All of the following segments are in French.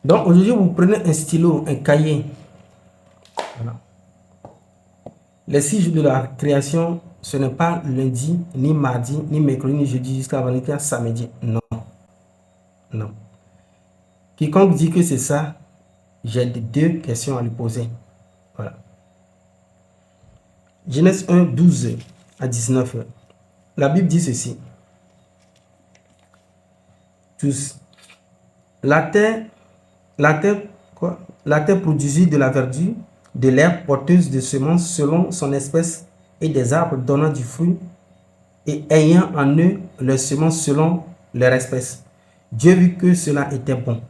Donc aujourd'hui, vous prenez un stylo, un cahier. Voilà. Les 6 jours de la création, ce n'est pas lundi, ni mardi, ni mercredi, ni jeudi, jusqu'à vendredi, samedi. Non. Non. Quiconque dit que c'est ça, j'ai 2 questions à lui poser. Voilà. Genèse 1, 12 à 19. La Bible dit ceci. Tous. La terre produisit de la verdure, de l'herbe porteuse de semences selon son espèce et des arbres donnant du fruit et ayant en eux leurs semences selon leur espèce. Dieu vit que cela était bon.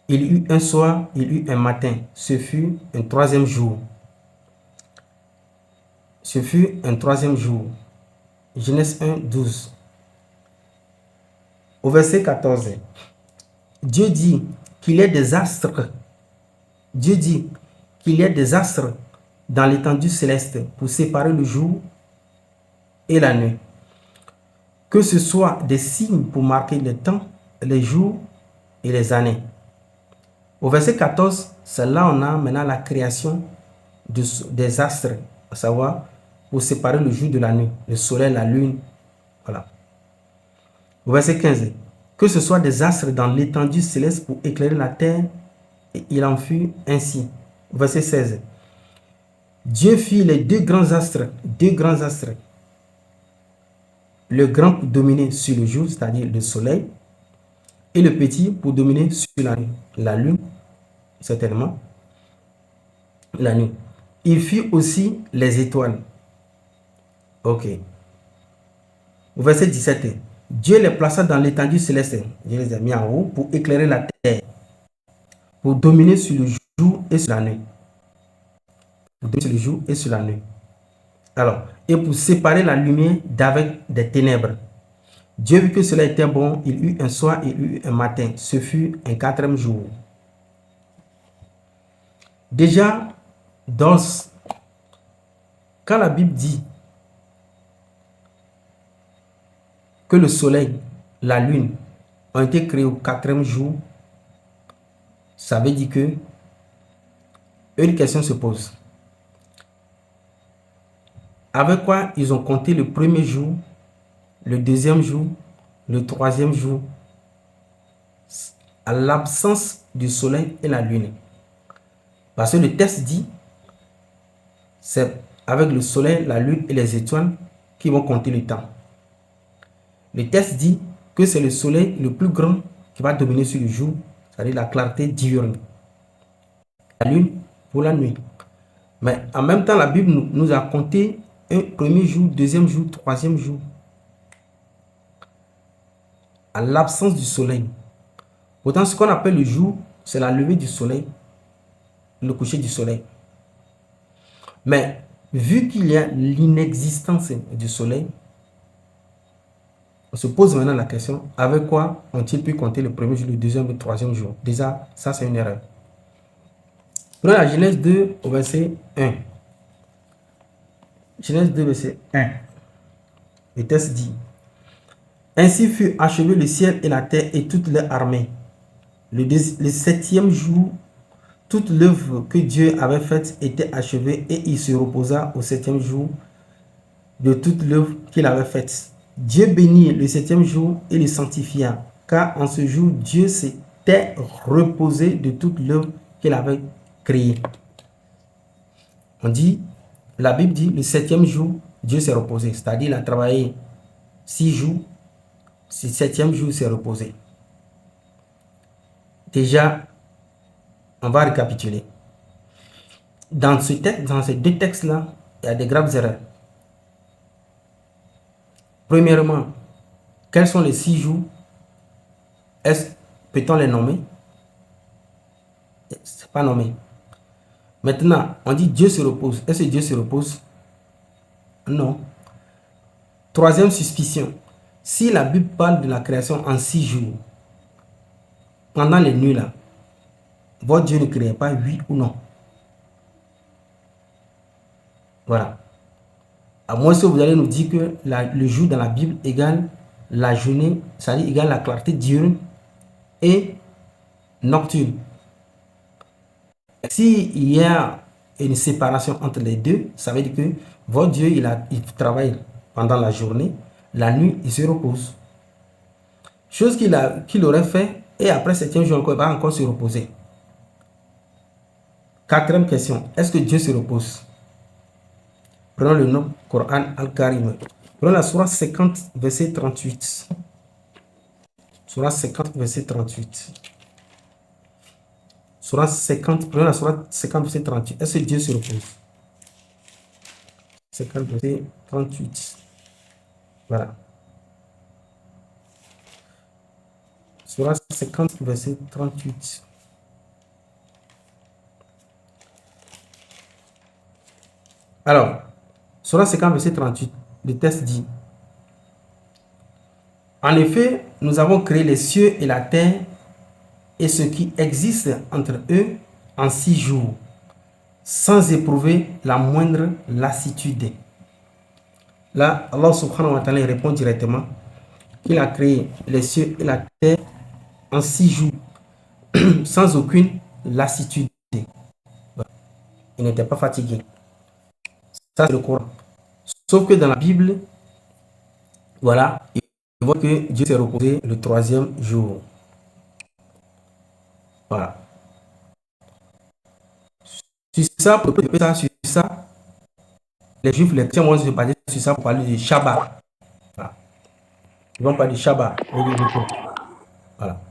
Il eut un soir, il eut un matin. Ce fut un 3e jour. Ce fut un 3e jour. Genèse 1, 12. Au verset 14. Dieu dit qu'il y ait des astres. Dieu dit qu'il y ait des astres dans l'étendue céleste pour séparer le jour et la nuit. Que ce soit des signes pour marquer le temps, les jours et les années. Au verset 14, c'est là on a maintenant la création des astres, à savoir pour séparer le jour de la nuit, le soleil, la lune. Voilà. Au verset 15, que ce soit des astres dans l'étendue céleste pour éclairer la terre, et il en fut ainsi. Au verset 16, Dieu fit les 2 grands astres, le grand pour dominer sur le jour, c'est-à-dire le soleil, et le petit pour dominer sur la lune, certainement, la nuit. Il fit aussi les étoiles. Ok. Au verset 17, Dieu les plaça dans l'étendue céleste, Dieu les a mis en haut pour éclairer la terre, pour dominer sur le jour et sur la nuit. Pour dominer sur le jour et sur la nuit. Alors, et pour séparer la lumière d'avec des ténèbres. Dieu vit que cela était bon, il eut un soir, il eut un matin. Ce fut un 4e jour. Déjà, quand la Bible dit que le soleil, la lune ont été créés au 4e jour, ça veut dire que une question se pose. Avec quoi ils ont compté le 1er jour, le 2e jour, le 3e jour, à l'absence du soleil et la lune. Parce que le texte dit, c'est avec le soleil, la lune et les étoiles qui vont compter le temps. Le texte dit que c'est le soleil le plus grand qui va dominer sur le jour, c'est-à-dire la clarté diurne. La lune pour la nuit. Mais en même temps, la Bible nous a compté un 1er jour, 2e jour, 3e jour. À l'absence du soleil. Pourtant, ce qu'on appelle le jour, c'est la levée du soleil, le coucher du soleil. Mais vu qu'il y a l'inexistence du soleil, on se pose maintenant la question, avec quoi ont-ils pu compter le 1er jour, le 2e, le 3e jour? Déjà, ça c'est une erreur. Prenons la Genèse 2 au verset 1. Genèse 2, verset 1. Le texte dit, ainsi fut achevé le ciel et la terre et toute leur armée. Le 7e jour, toute l'œuvre que Dieu avait faite était achevée et il se reposa au 7e jour de toute l'œuvre qu'il avait faite. Dieu bénit le 7e jour et le sanctifia, car en ce jour, Dieu s'était reposé de toute l'œuvre qu'il avait créée. On dit, la Bible dit, le 7e jour, Dieu s'est reposé, c'est-à-dire il a travaillé 6 jours, le 7e jour, il s'est reposé. Déjà, on va récapituler. Dans ces 2 textes-là, il y a des graves erreurs. Premièrement, quels sont les 6 jours? Peut-on les nommer? C'est pas nommé. Maintenant, on dit Dieu se repose. Est-ce que Dieu se repose? Non. 3e suspicion. Si la Bible parle de la création en 6 jours, pendant les nuits là, votre Dieu ne créait pas, oui ou non? Voilà. À moins que vous allez nous dire que le jour dans la Bible égale la journée, c'est-à-dire égale la clarté diurne et nocturne. S'il y a une séparation entre les deux, ça veut dire que votre Dieu, il travaille pendant la journée, la nuit, il se repose. Chose qu'il aurait fait, et après 7e jour, il va encore se reposer. 4e question, est-ce que Dieu se repose? Prenons le nom Coran Al-Karim. Prenons la Surah 50, verset 38. Surah 50, verset 38. Surah 50, prenons la Surah 50, verset 38. Est-ce que Dieu se repose? 50, verset 38. Voilà. Surah 50, verset 38. Alors, Surah 50, verset 38, le texte dit: en effet, nous avons créé les cieux et la terre et ce qui existe entre eux en 6 jours, sans éprouver la moindre lassitude. Là, Allah subhanahu wa ta'ala répond directement qu'il a créé les cieux et la terre en 6 jours, sans aucune lassitude. Il n'était pas fatigué. Ça, c'est le Coran. Sauf que dans la Bible, voilà, il voit que Dieu s'est reposé le 3e jour. Voilà. Sur ça, les Juifs, les chrétiens vont se baser sur ça pour parler du Shabbat. Voilà. Ils vont parler du Shabbat. Voilà.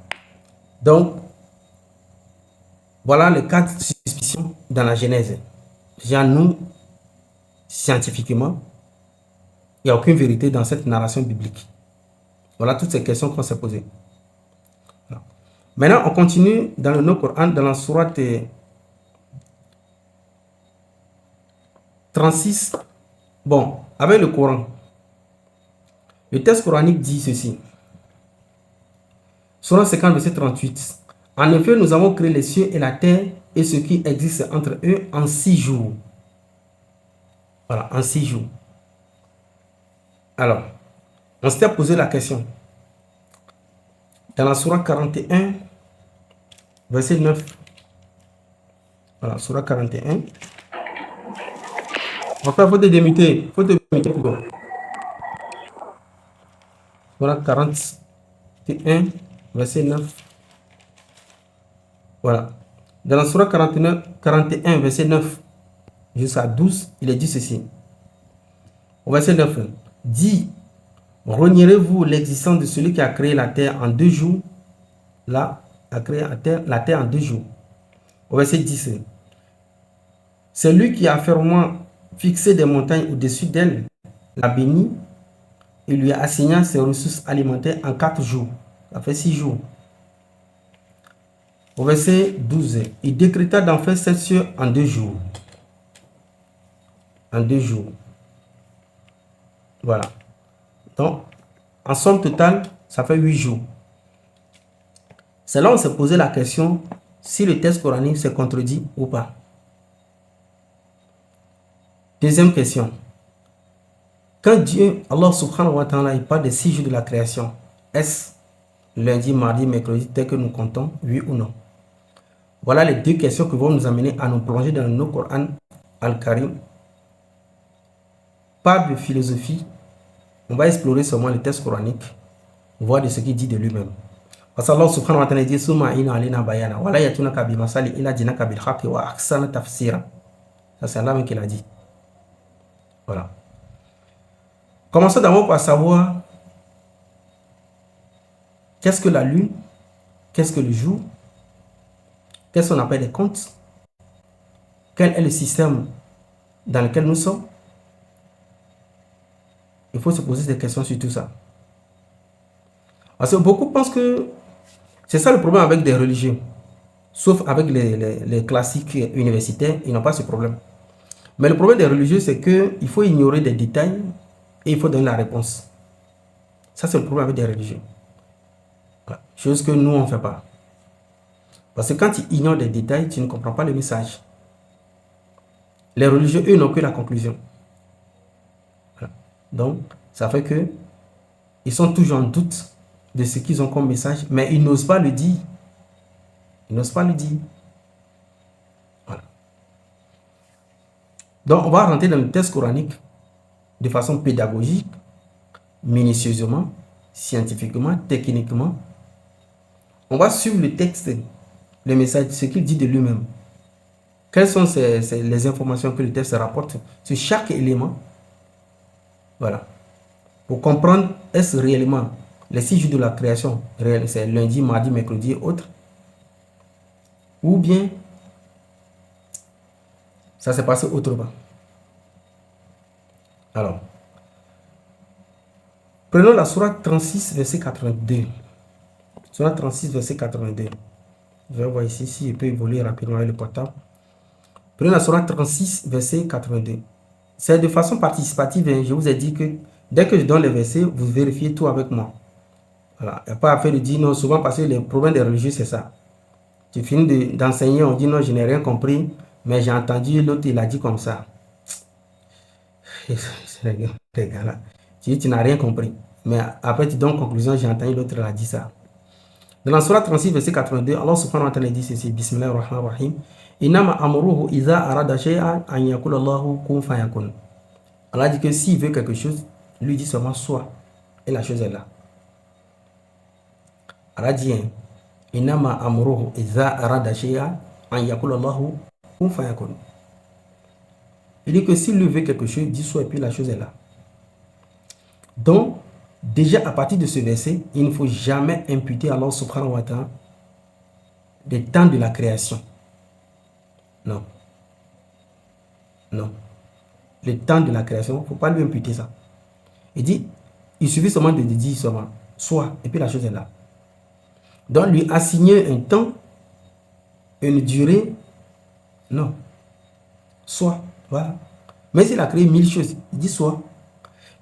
Donc, voilà les 4 suspicions dans la Genèse. Déjà, nous, scientifiquement, il n'y a aucune vérité dans cette narration biblique. Voilà toutes ces questions qu'on s'est posées. Voilà. Maintenant, on continue dans le Coran, dans la sourate 36. Bon, avec le Coran, le texte coranique dit ceci. Sourate 50, verset 38. En effet, nous avons créé les cieux et la terre et ce qui existe entre eux en 6 jours. Voilà, en 6 jours. Alors, on s'était posé la question. Dans la sourate 41, verset 9. Voilà, sourate 41. Enfin, il faut te démuter. Sourate 41, verset 9. Voilà. Dans la sourate 41, verset 9 jusqu'à 12, il est dit ceci. Au verset 9, dit: renierez-vous l'existence de celui qui a créé la terre en 2 jours? Là, a créé la terre en 2 jours. Au verset 10, c'est lui qui a fermement fixé des montagnes au-dessus d'elle, l'a béni et lui a assigné ses ressources alimentaires en 4 jours. Ça fait 6 jours. Au verset 12, il décréta d'en faire 7 cieux en 2 jours. En 2 jours. Voilà. Donc, en somme totale, ça fait 8 jours. C'est là où on s'est posé la question si le texte coranique se contredit ou pas. Deuxième question. Quand Dieu, Allah subhanahu wa ta'ala, il parle des 6 jours de la création, est-ce lundi, mardi, mercredi, tel que nous comptons, oui ou non? Voilà les 2 questions qui vont nous amener à nous plonger dans le Coran Al-Karim. Pas de philosophie. On va explorer seulement le texte coranique, voir de ce qu'il dit de lui-même. Parce que Allah subhanahu wa ta'ala dit: Summa ina alina bayana, wala yatunaka bimasali ila jinaka bil haqi wa ahsana tafsira. Ça, c'est Allah même qui l'a dit. Voilà. Commençons d'abord par savoir qu'est-ce que la lune, qu'est-ce que le jour, qu'est-ce qu'on appelle les comptes, quel est le système dans lequel nous sommes. Il faut se poser des questions sur tout ça. Parce que beaucoup pensent que c'est ça le problème avec des religieux. Sauf avec les classiques universitaires, ils n'ont pas ce problème. Mais le problème des religieux, c'est qu'il faut ignorer des détails et il faut donner la réponse. Ça, c'est le problème avec des religieux. Voilà. Chose que nous, on ne fait pas. Parce que quand tu ignores des détails, tu ne comprends pas le message. Les religieux, eux, n'ont que la conclusion. Voilà. Donc, ça fait que ils sont toujours en doute de ce qu'ils ont comme message, mais ils n'osent pas le dire. Ils n'osent pas le dire. Voilà. Donc, on va rentrer dans le texte coranique de façon pédagogique, minutieusement, scientifiquement, techniquement. On va suivre le texte, le message, ce qu'il dit de lui-même. Quelles sont les informations que le texte rapporte sur chaque élément? Voilà. Pour comprendre, est-ce réellement les 6 jours de la création, c'est lundi, mardi, mercredi et autres? Ou bien, ça s'est passé autrement? Alors, prenons la sourate 36, verset 82. Sourate 36, verset 82. Je vais voir ici si je peux évoluer rapidement avec le portable. Prenons la sourate 36, verset 82. C'est de façon participative. Je vous ai dit que dès que je donne les versets, vous vérifiez tout avec moi. Voilà. Il n'y a pas à faire de dire non. Souvent, parce que les problèmes des religieux, c'est ça. Tu finis d'enseigner, on dit non, je n'ai rien compris, mais j'ai entendu l'autre, il a dit comme ça. Les gars là. Tu dis, tu n'as rien compris. Mais après, tu donnes conclusion, j'ai entendu l'autre, il a dit ça. Dans la sourate 36, verset 82, Allah subhanahu wa ta'ala dit ceci, Bismillahirrahmanirrahim. Inama amruhu iza arada shay'an an yakula Allahu kun fayakun. Allah dit que s'il veut quelque chose, lui dit seulement soit. Et la chose est là. Allah dit, Inama amruhu iza arada shay'an an yakula Allahu kun fayakun. Il dit que s'il lui veut quelque chose, dit soit et puis la chose est là. Donc, déjà à partir de ce verset, il ne faut jamais imputer à Allah subhanahu wa ta'ala des temps de la création. Non. Non. Le temps de la création, il ne faut pas lui imputer ça. Il dit, il suffit seulement de dire seulement, soit, et puis la chose est là. Donc, lui assigner un temps, une durée, non. Soit, voilà. Mais s'il a créé 1000 choses, il dit soit.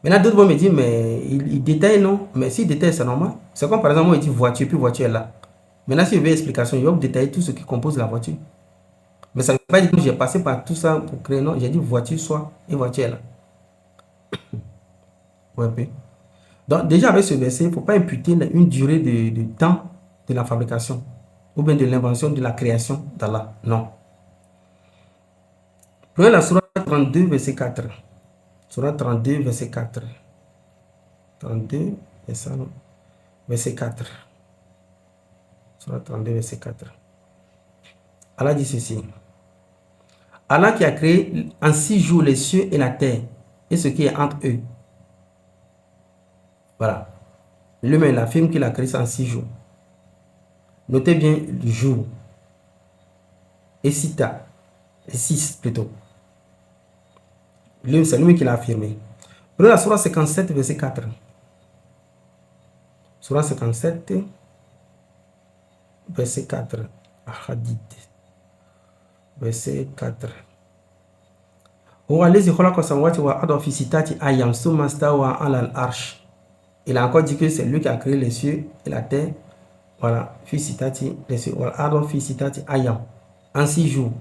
Maintenant, d'autres vont me dire, mais il détaille, non. Mais s'il détaille, c'est normal. C'est comme par exemple, moi, il dit voiture, puis voiture est là. Maintenant, si je veux explication, il va détailler tout ce qui compose la voiture. Mais ça ne veut pas dire que j'ai passé par tout ça pour créer, non. J'ai dit voiture, soit, et voiture est là. Ouais, un peu. Donc, déjà avec ce verset, il ne faut pas imputer une durée de temps de la fabrication ou bien de l'invention, de la création d'Allah. Non. Prenez la sourate 32, verset 4. Sourate 32, verset 4. 32, verset 4. Sourate 32, verset 4. Allah dit ceci. Allah qui a créé en 6 jours les cieux et la terre et ce qui est entre eux. Voilà. L'humain, il affirme qu'il a créé ça en 6 jours. Notez bien le jour. Et sita. 6 plutôt. C'est lui qui l'a affirmé. Prenez la sourate 57, verset 4. Sourate 57, verset 4. Hadith. Verset 4. Il a encore dit que c'est lui qui a créé les cieux et la terre. Voilà. Fisitati, les cieux. Fisitati ayam. En 6 jours.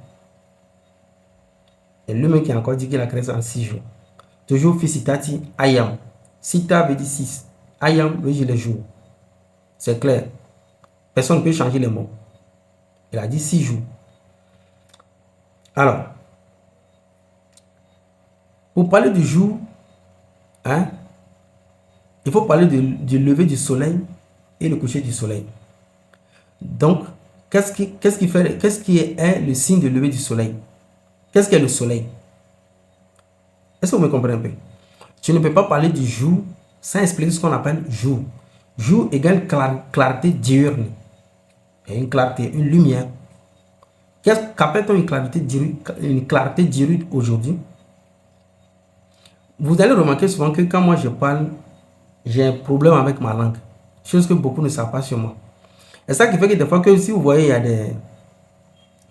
Et lui-même qui a encore dit qu'il a créé ça en 6 jours. Toujours Fisitati ayam. Sita veut dire 6. Ayam veut dire les jours. C'est clair. Personne ne peut changer les mots. Il a dit 6 jours. Alors, pour parler du jour, hein, il faut parler du lever du soleil et le coucher du soleil. Donc, qu'est-ce qui est le signe de lever du soleil? Qu'est-ce qu'est le soleil? Est-ce que vous me comprenez un peu? Tu ne peux pas parler du jour sans expliquer ce qu'on appelle jour. Jour égale clarté diurne. Et une clarté, une lumière. Qu'appelle-t-on une clarté diurne aujourd'hui? Vous allez remarquer souvent que quand moi je parle, j'ai un problème avec ma langue. Chose que beaucoup ne savent pas sur moi. Et ça qui fait que des fois que si vous voyez,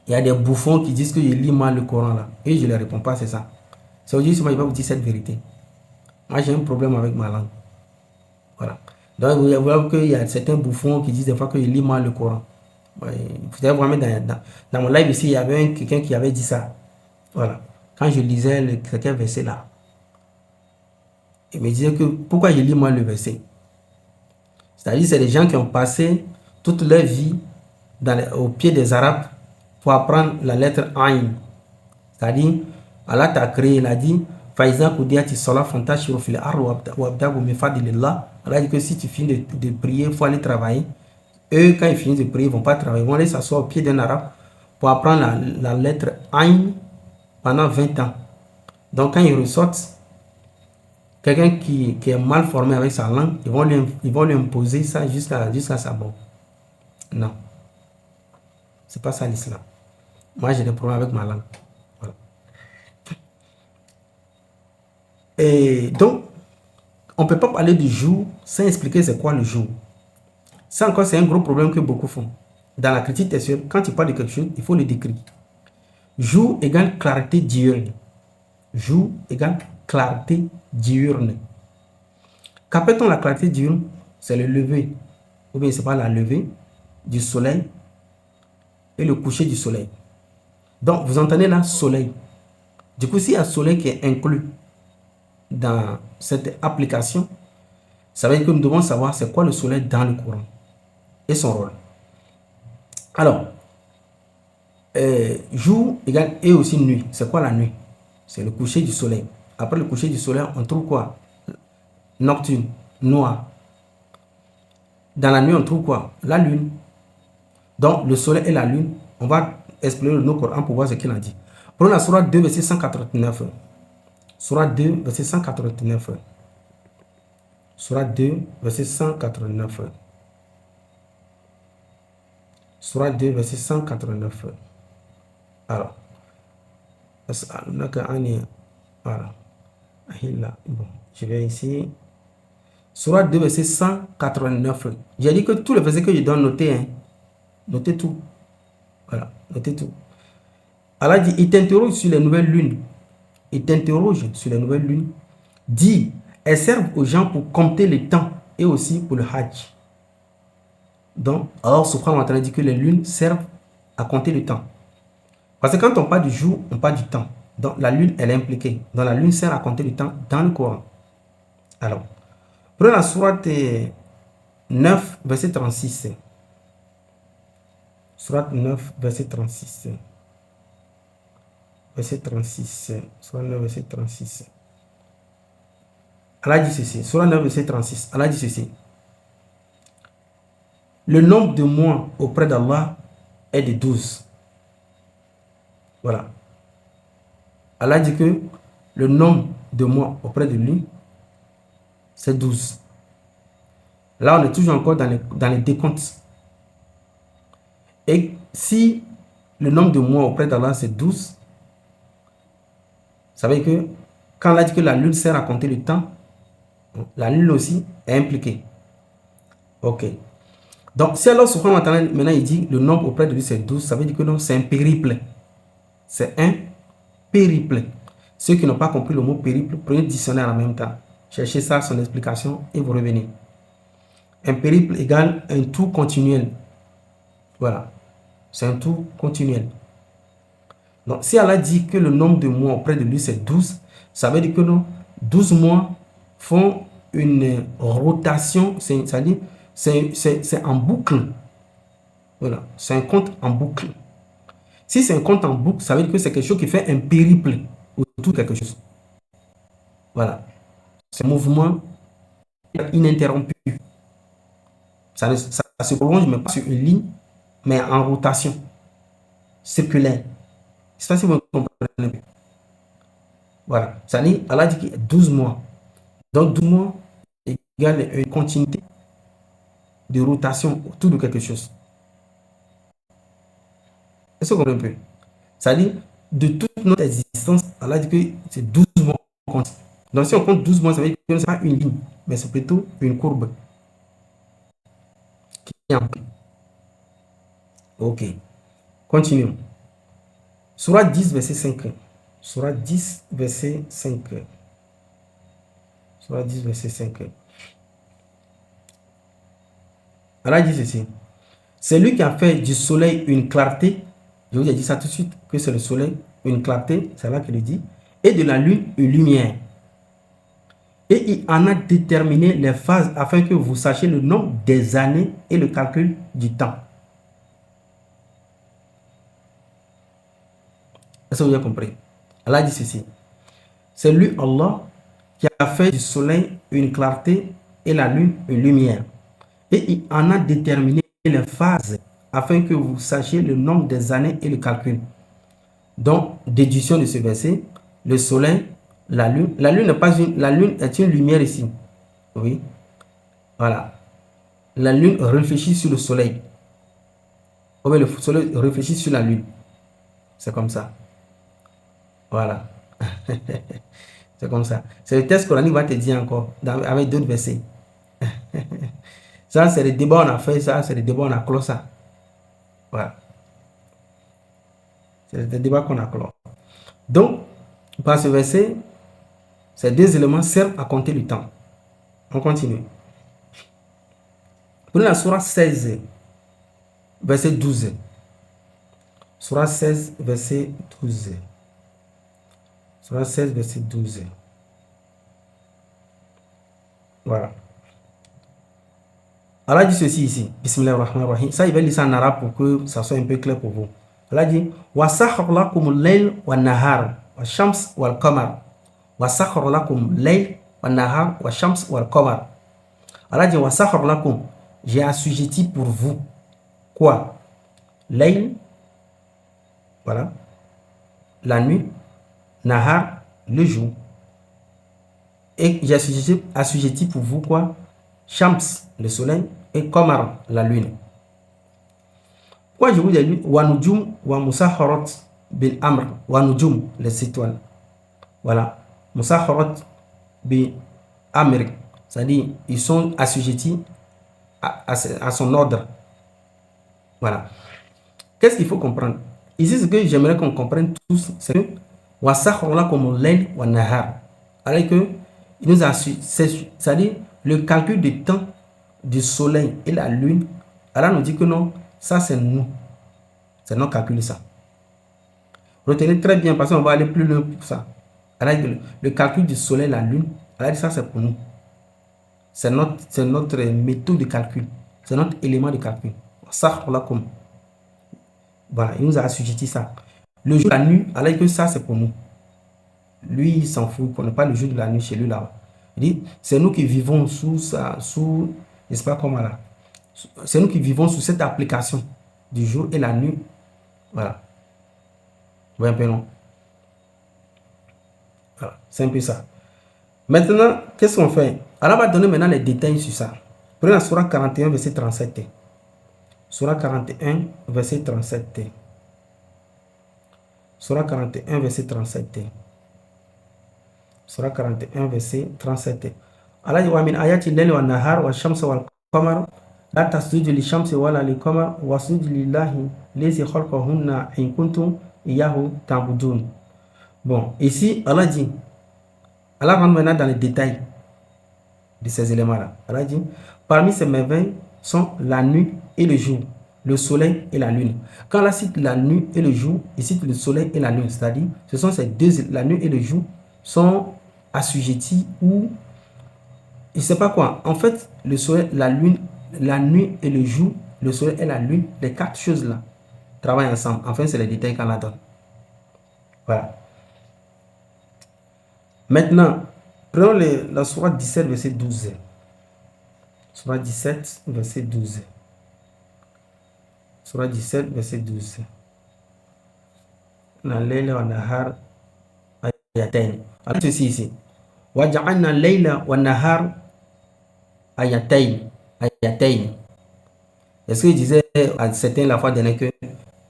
il y a des bouffons qui disent que je lis mal le Coran là. Et je ne leur réponds pas, c'est ça. C'est aujourd'hui, je vais vous dire cette vérité. Moi j'ai un problème avec ma langue. Voilà. Donc vous voyez qu'il y a certains bouffons qui disent des fois que je lis mal le Coran. Vous allez voir dans mon live ici, il y avait quelqu'un qui avait dit ça. Voilà. Quand je lisais quelqu'un verset là. Il me disait que pourquoi je lis moi le verset. C'est-à-dire c'est des gens qui ont passé toute leur vie au pied des Arabes pour apprendre la lettre Aïn. C'est-à-dire, Allah t'a créé, il a dit, Faïza Koudiati Salah Fantashi Rufil Ar Wabdago Mefadilillah. Allah dit que si tu finis de prier, il faut aller travailler. Eux, quand ils finissent de prier, ils ne vont pas travailler. Ils vont aller s'asseoir au pied d'un Arabe pour apprendre la lettre Aïn pendant 20 ans. Donc, quand ils ressortent, quelqu'un qui est mal formé avec sa langue, ils vont lui imposer ça jusqu'à sa mort. Non. C'est pas ça l'islam. Moi, j'ai des problèmes avec ma langue. Voilà. Et donc, on ne peut pas parler du jour sans expliquer c'est quoi le jour. Ça encore, c'est un gros problème que beaucoup font. Dans la critique textuelle, quand tu parles de quelque chose, il faut le décrire. Jour égale clarté diurne. Jour égale clarté diurne. Qu'appelle-t-on la clarté diurne? C'est le lever, ou bien c'est pas la levée du soleil et le coucher du soleil. Donc, vous entendez là, soleil. Du coup, s'il y a soleil qui est inclus dans cette application, ça veut dire que nous devons savoir c'est quoi le soleil dans le Coran et son rôle. Alors, jour égale et aussi nuit. C'est quoi la nuit? C'est le coucher du soleil. Après le coucher du soleil, on trouve quoi? Nocturne, noir. Dans la nuit, on trouve quoi? La lune. Donc, le soleil et la lune, on va explorer le Coran pour voir ce qu'il a dit. Prenons la Sourate 2, verset 189. Sourate 2, verset 189. Sourate 2, verset 189. Sourate 2, verset 189. Alors, voilà. Bon, je vais ici. Sourate 2, verset 189. J'ai dit que tous les versets que je donne, notez. Hein. Notez tout. Voilà, notez tout. Allah dit, il t'interroge sur les nouvelles lunes. Il t'interroge sur les nouvelles lunes. Dit, elles servent aux gens pour compter le temps et aussi pour le Hajj. Donc, alors, Subhanahu wa ta'ala dit que les lunes servent à compter le temps. Parce que quand on parle du jour, on parle du temps. Donc, la lune, elle est impliquée. Donc, la lune sert à compter le temps dans le Coran. Alors, prenons la sourate 9, verset 36. Sourate 9, verset 36. Verset 36. Sourate 9, verset 36. Allah dit ceci. Sourate 9, verset 36. Allah dit ceci. Le nombre de mois auprès d'Allah est de 12. Voilà. Allah dit que le nombre de mois auprès de lui, c'est 12. Là, on est toujours encore dans les décomptes. Et si le nombre de mois auprès d'Allah, c'est 12, ça veut dire que quand Allah dit que la lune sert à compter le temps, la lune aussi est impliquée. Ok. Donc, si Allah subhanahu wa ta'ala, maintenant il dit le nombre auprès de lui c'est 12, ça veut dire que non, c'est un périple. C'est un périple. Ceux qui n'ont pas compris le mot périple, prenez le dictionnaire en même temps. Cherchez ça, son explication, et vous revenez. Un périple égale un tout continuel. Voilà. C'est un tout continuel. Donc, si Allah dit que le nombre de mois auprès de lui c'est 12, ça veut dire que non, 12 mois font une rotation, c'est-à-dire c'est en boucle. Voilà, c'est un compte en boucle. Si c'est un compte en boucle, ça veut dire que c'est quelque chose qui fait un périple autour de quelque chose. Voilà. C'est un mouvement ininterrompu. Ça se prolonge, mais pas sur une ligne, mais en rotation circulaire. C'est ça si vous comprenez. Voilà. Ça dit, Allah dit qu'il y a 12 mois. Donc 12 mois égale une continuité de rotation autour de quelque chose. Est-ce que vous comprenez un peu? Ça dit, de toute notre existence, Allah dit que c'est 12 mois qu'on compte. Donc si on compte 12 mois, ça veut dire que ce n'est pas une ligne, mais c'est plutôt une courbe. Ok. Continuons. Sourate 10, verset 5. Sourate 10, verset 5. Sourate 10, verset 5. Allah dit ceci. C'est lui qui a fait du soleil une clarté. Je vous ai dit ça tout de suite, que c'est le soleil, une clarté, c'est là qu'il le dit. Et de la lune, une lumière. Et il en a déterminé les phases afin que vous sachiez le nombre des années et le calcul du temps. Est-ce que vous avez compris? Allah dit ceci. C'est lui, Allah, qui a fait du soleil une clarté et la lune une lumière. Et il en a déterminé les phases afin que vous sachiez le nombre des années et le calcul. Donc, déduction de ce verset, le soleil, la lune n'est pas la lune est une lumière ici. Oui. Voilà. La lune réfléchit sur le soleil. Ou bien le soleil réfléchit sur la lune. C'est comme ça. Voilà. C'est comme ça. C'est le texte coranique va te dire encore, avec d'autres versets. Ça, c'est le débat, on a fait ça, c'est le débat, on a clos ça. Voilà. C'est le débat qu'on a clos. Donc, par ce verset, ces deux éléments servent à compter le temps. On continue. Prenez la sourate 16, verset 12. Sourate 16, verset 12. Sourate 16, verset 12. Voilà. Allah dit ceci ici. Bismillahirrahmanirrahim. Ça, il va lire ça en arabe pour que ça soit un peu clair pour vous. Allah dit wa sakhkhara lakum al-layl wan-nahar wash-shams wal-qamar. Wa sakhkhara lakum al-layl wan-nahar wash-shams wal-qamar. Allah dit wa sakhkhara lakum, j'ai assujetti pour vous quoi? Layl, voilà, la nuit, nahar, le jour. Et j'ai assujetti pour vous quoi? Shams, le soleil, et Qamar, la lune. Pourquoi je vous dis wa nujum wa musakharat bil amr, wa nujum, les étoiles. Voilà, musakharat bil amr, c'est-à-dire ils sont assujettis à son ordre. Voilà. Qu'est-ce qu'il faut comprendre? Ici, ce que j'aimerais qu'on comprenne tous, c'est que wa sakhara lakum al-layl wa nahar. Alors que il nous a c'est-à-dire le calcul du temps du soleil et la lune. Allah nous dit que non, ça c'est nous. C'est notre calcul ça. Retenez très bien parce qu'on va aller plus loin pour ça. Allah dit le calcul du soleil et la lune, Allah dit ça c'est pour nous. C'est notre méthode de calcul. C'est notre élément de calcul. Voilà, il nous a assujetti ça. Le jour de la nuit, Allah dit que ça c'est pour nous. Lui, il s'en fout, il ne connaît pas le jour de la nuit chez lui là. Il dit, c'est nous qui vivons sous ça, je sais pas comment là. C'est nous qui vivons sous cette application du jour et la nuit. Voilà. Vous voyez un peu, non? Voilà, c'est un peu ça. Maintenant, qu'est-ce qu'on fait? Allah va donner maintenant les détails sur ça. Prenez la Sourate 41, verset 37. Sourate 41, verset 37. Sourate 41, verset 37. Sourate 41, verset 37. Allah dit wa min ayati al-layli wan nahar wa shamsi wal qamar la tasjudu li shamsi wala li qamar wasjudu lillahi lazi khalaqahunna in kuntum iyyahu ta'budun. Bon, ici Allah dit, Allah rentre maintenant dans les détails de ces éléments-là. Allah dit, parmi ces merveilles sont la nuit et le jour, le soleil et la lune. Quand Allah cite la nuit et le jour, il cite le soleil et la lune. C'est-à-dire, ce sont ces deux, la nuit et le jour, sont assujettis ou je ne sais pas quoi. En fait, le soleil, la lune, la nuit et le jour, le soleil et la lune, les quatre choses-là travaillent ensemble. Enfin, c'est les détails qu'on a donné. Voilà. Maintenant, prenons la sourate 17, verset 12. Sourate 17, verset 12. Sourate 17, verset 12. La layla wa nahar ayatain. Alors, ceci ici. Wa ja'alna layla wa nahar ayatain. Est-ce que je disais à certains la fois dernière que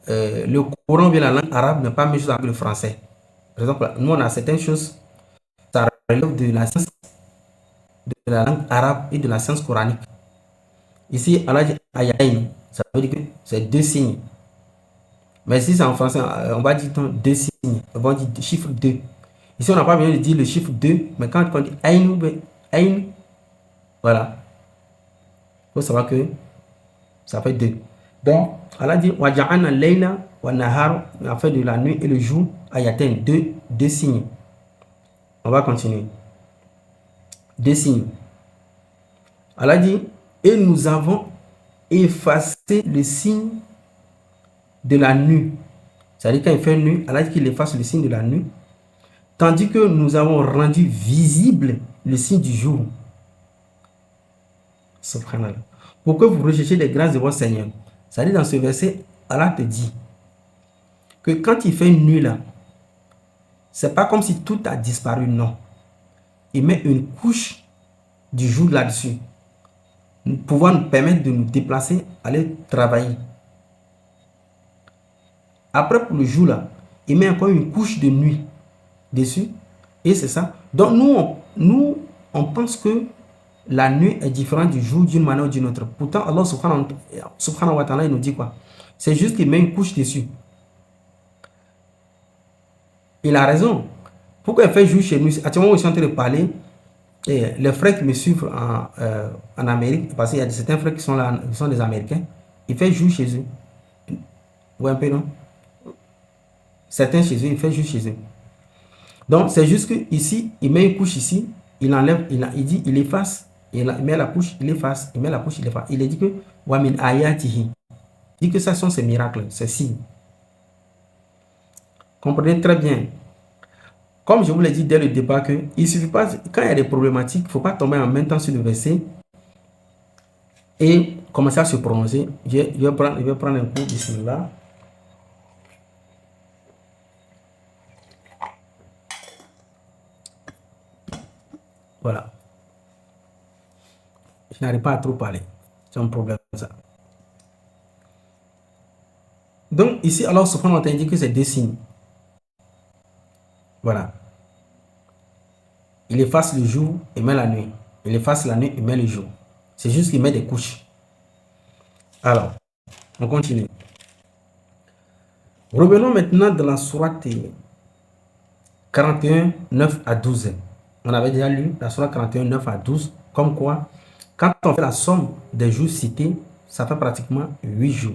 le Coran vient la langue arabe n'est pas même chose avec le français. Par exemple, nous on a certaines choses, ça relève de la science de la langue arabe et de la science coranique. Ici, Allah dit ayatain, ça veut dire que c'est deux signes. Mais si c'est en français, on va dire deux signes. On va dire chiffre 2. Ici, on n'a pas besoin de dire le chiffre 2, mais quand on dit aïn, voilà. Il faut savoir que ça fait 2. Donc, Allah dit wa ja'alna layla wa nahar, en fait de la nuit et le jour, ayatain, deux signes. On va continuer. Deux signes. Allah dit, et nous avons effacé le signe de la nuit. C'est-à-dire quand il fait nuit, Allah dit qu'il efface le signe de la nuit, tandis que nous avons rendu visible le signe du jour. Subhanallah. Pourquoi vous recherchez les grâces de votre Seigneur? C'est-à-dire dans ce verset, Allah te dit que quand il fait nuit là, c'est pas comme si tout a disparu, non. Il met une couche du jour là-dessus, pouvant nous permettre de nous déplacer, aller travailler. Après, pour le jour là, il met encore une couche de nuit dessus, et c'est ça. Donc on pense que la nuit est différente du jour d'une manière ou d'une autre. Pourtant, Allah subhanahu wa ta'ala, il nous dit quoi? C'est juste qu'il met une couche dessus. Il a raison. Pourquoi il fait jour chez nous? Actuellement, je suis en train de parler. Et les frères qui me suivent en Amérique, parce qu'il y a certains frères qui sont là, qui sont des Américains, il fait jour chez eux. Vous voyez un peu, non? Certains chez eux, il fait jour chez eux. Donc, c'est juste que ici, il met une couche ici, il enlève, il dit, il efface, il met la couche, il efface, il met la couche, il efface. Il a dit que, wa min ayatihi. Il dit que ça sont ces miracles, ces signes. Comprenez très bien. Comme je vous l'ai dit dès le départ, que il suffit pas, quand il y a des problématiques, il ne faut pas tomber en même temps sur le verset et commencer à se prononcer. Je vais prendre un coup ici là. Voilà. Je n'arrive pas à trop parler. C'est un problème ça. Donc ici, alors subhanahu wa ta'ala dit que c'est deux signes. Voilà. Il efface le jour et met la nuit. Il efface la nuit et met le jour. C'est juste qu'il met des couches. Alors, on continue. Revenons maintenant dans la sourate 41, 9 à 12. On avait déjà lu la sourate 41, 9 à 12. Comme quoi, quand on fait la somme des jours cités, ça fait pratiquement 8 jours.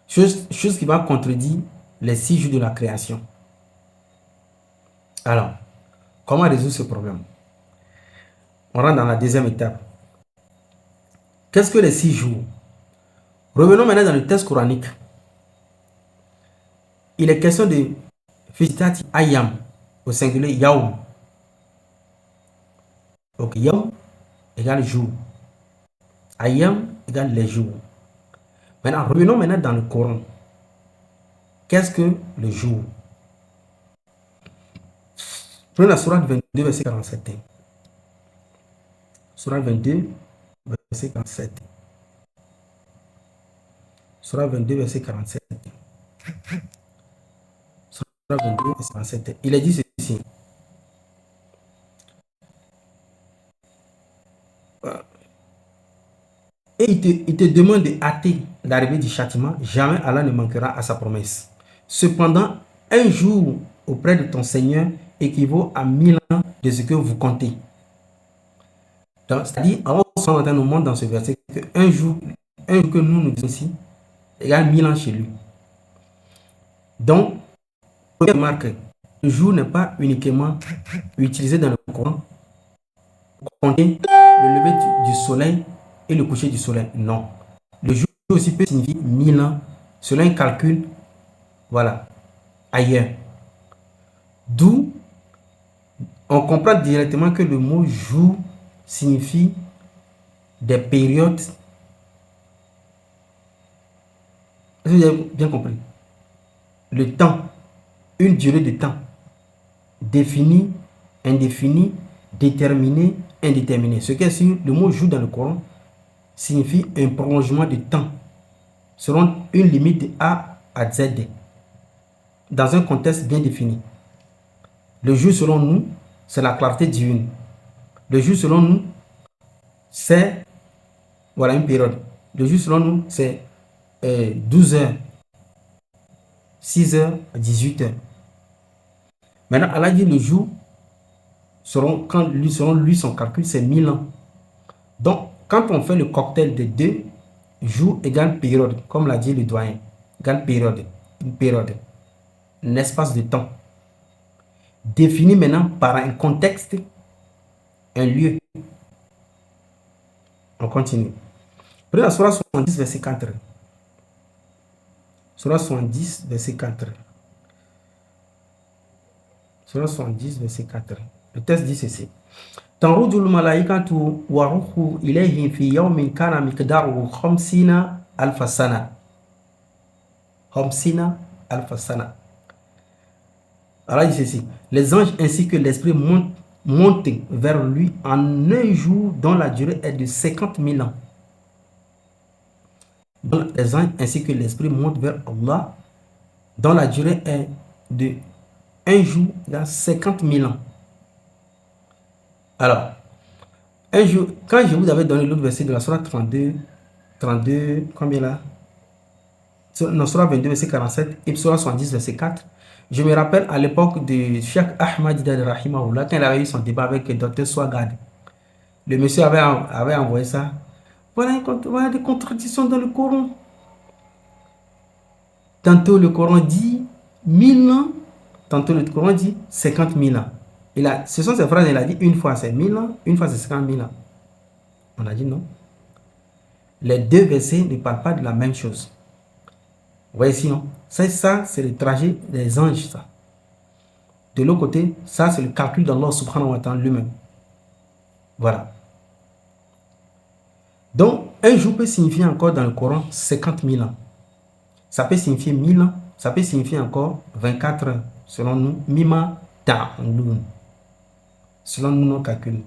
Chose qui va contredire les 6 jours de la création. Alors, comment résoudre ce problème? On rentre dans la deuxième étape. Qu'est-ce que les 6 jours? Revenons maintenant dans le texte coranique. Il est question de Fitati Ayam, au singulier Yaoum. Donc Yaoum égale jour. Ayam égale les jours. Maintenant, revenons maintenant dans le Coran. Qu'est-ce que le jour? Prenez la sourate 22, verset 47. Sourate 22, verset 47. Sourate 22, verset 47. Sourate 22, verset 47. Il est dit ceci. Et il te demande de hâter l'arrivée du châtiment. Jamais Allah ne manquera à sa promesse. Cependant, un jour auprès de ton Seigneur équivaut à 1000 ans de ce que vous comptez. C'est-à-dire, Allah nous montre dans ce verset qu'un jour que nous disons ici égale 1000 ans chez lui. Donc, remarque, le jour n'est pas uniquement utilisé dans le Coran pour compter le lever du soleil et le coucher du soleil. Non. Le jour aussi peut signifier 1000 ans. Selon un calcul, voilà, ailleurs. D'où on comprend directement que le mot jour signifie des périodes. Est-ce que vous avez bien compris? Le temps, une durée de temps, définie, indéfinie, déterminée, indéterminée. Ce qui est sûr, le mot jour dans le Coran signifie un prolongement de temps selon une limite de A à Z dans un contexte bien défini. Le jour selon nous, c'est la clarté divine. Le jour selon nous, c'est voilà une période. Le jour selon nous, c'est 12 heures, 6 heures, 18 heures. Maintenant, Allah dit le jour, selon lui, son calcul, c'est 1000 ans. Donc, quand on fait le cocktail de deux, jour égale période, comme l'a dit le doyen, égale période, une période, un espace de temps, défini maintenant par un contexte, un lieu. On continue. Prenez la sourate 70, verset 4. Surah 70, verset 4. Surah 70, verset 4. Le texte dit ceci. تنرج الملائكة والروح إليه في يوم كان مقداره 50,000 سنة. 50,000 سنة. Alors il dit ceci. Les anges ainsi que l'esprit montent vers lui en un jour dont la durée est de 50 000 ans. Donc, les anges ainsi que l'esprit montent vers Allah dont la durée est de un jour dans 50 000 ans. Alors, un jour, quand je vous avais donné l'autre verset de la Surah 32, combien là? Non, Surah 22, verset 47, et Surah 70, verset 4, je me rappelle à l'époque de Cheikh Ahmad Dad Rahimahullah, quand il avait eu son débat avec le docteur Swagad. Le monsieur avait envoyé ça. Voilà des contradictions dans le Coran. Tantôt le Coran dit 1000 ans, tantôt le Coran dit 50 000 ans. Ce sont ces phrases, il a dit une fois c'est 1000 ans, une fois c'est 50 000 ans. On a dit non. Les deux versets ne parlent pas de la même chose. Vous voyez ici, non? Ça, c'est le trajet des anges, ça. De l'autre côté, ça, c'est le calcul d'Allah subhanahu wa ta'ala lui-même. Voilà. Donc, un jour peut signifier encore dans le Coran 50 000 ans. Ça peut signifier 1000 ans. Ça peut signifier encore 24 heures, selon nous. Mima ta'un, selon nous, nos calculs.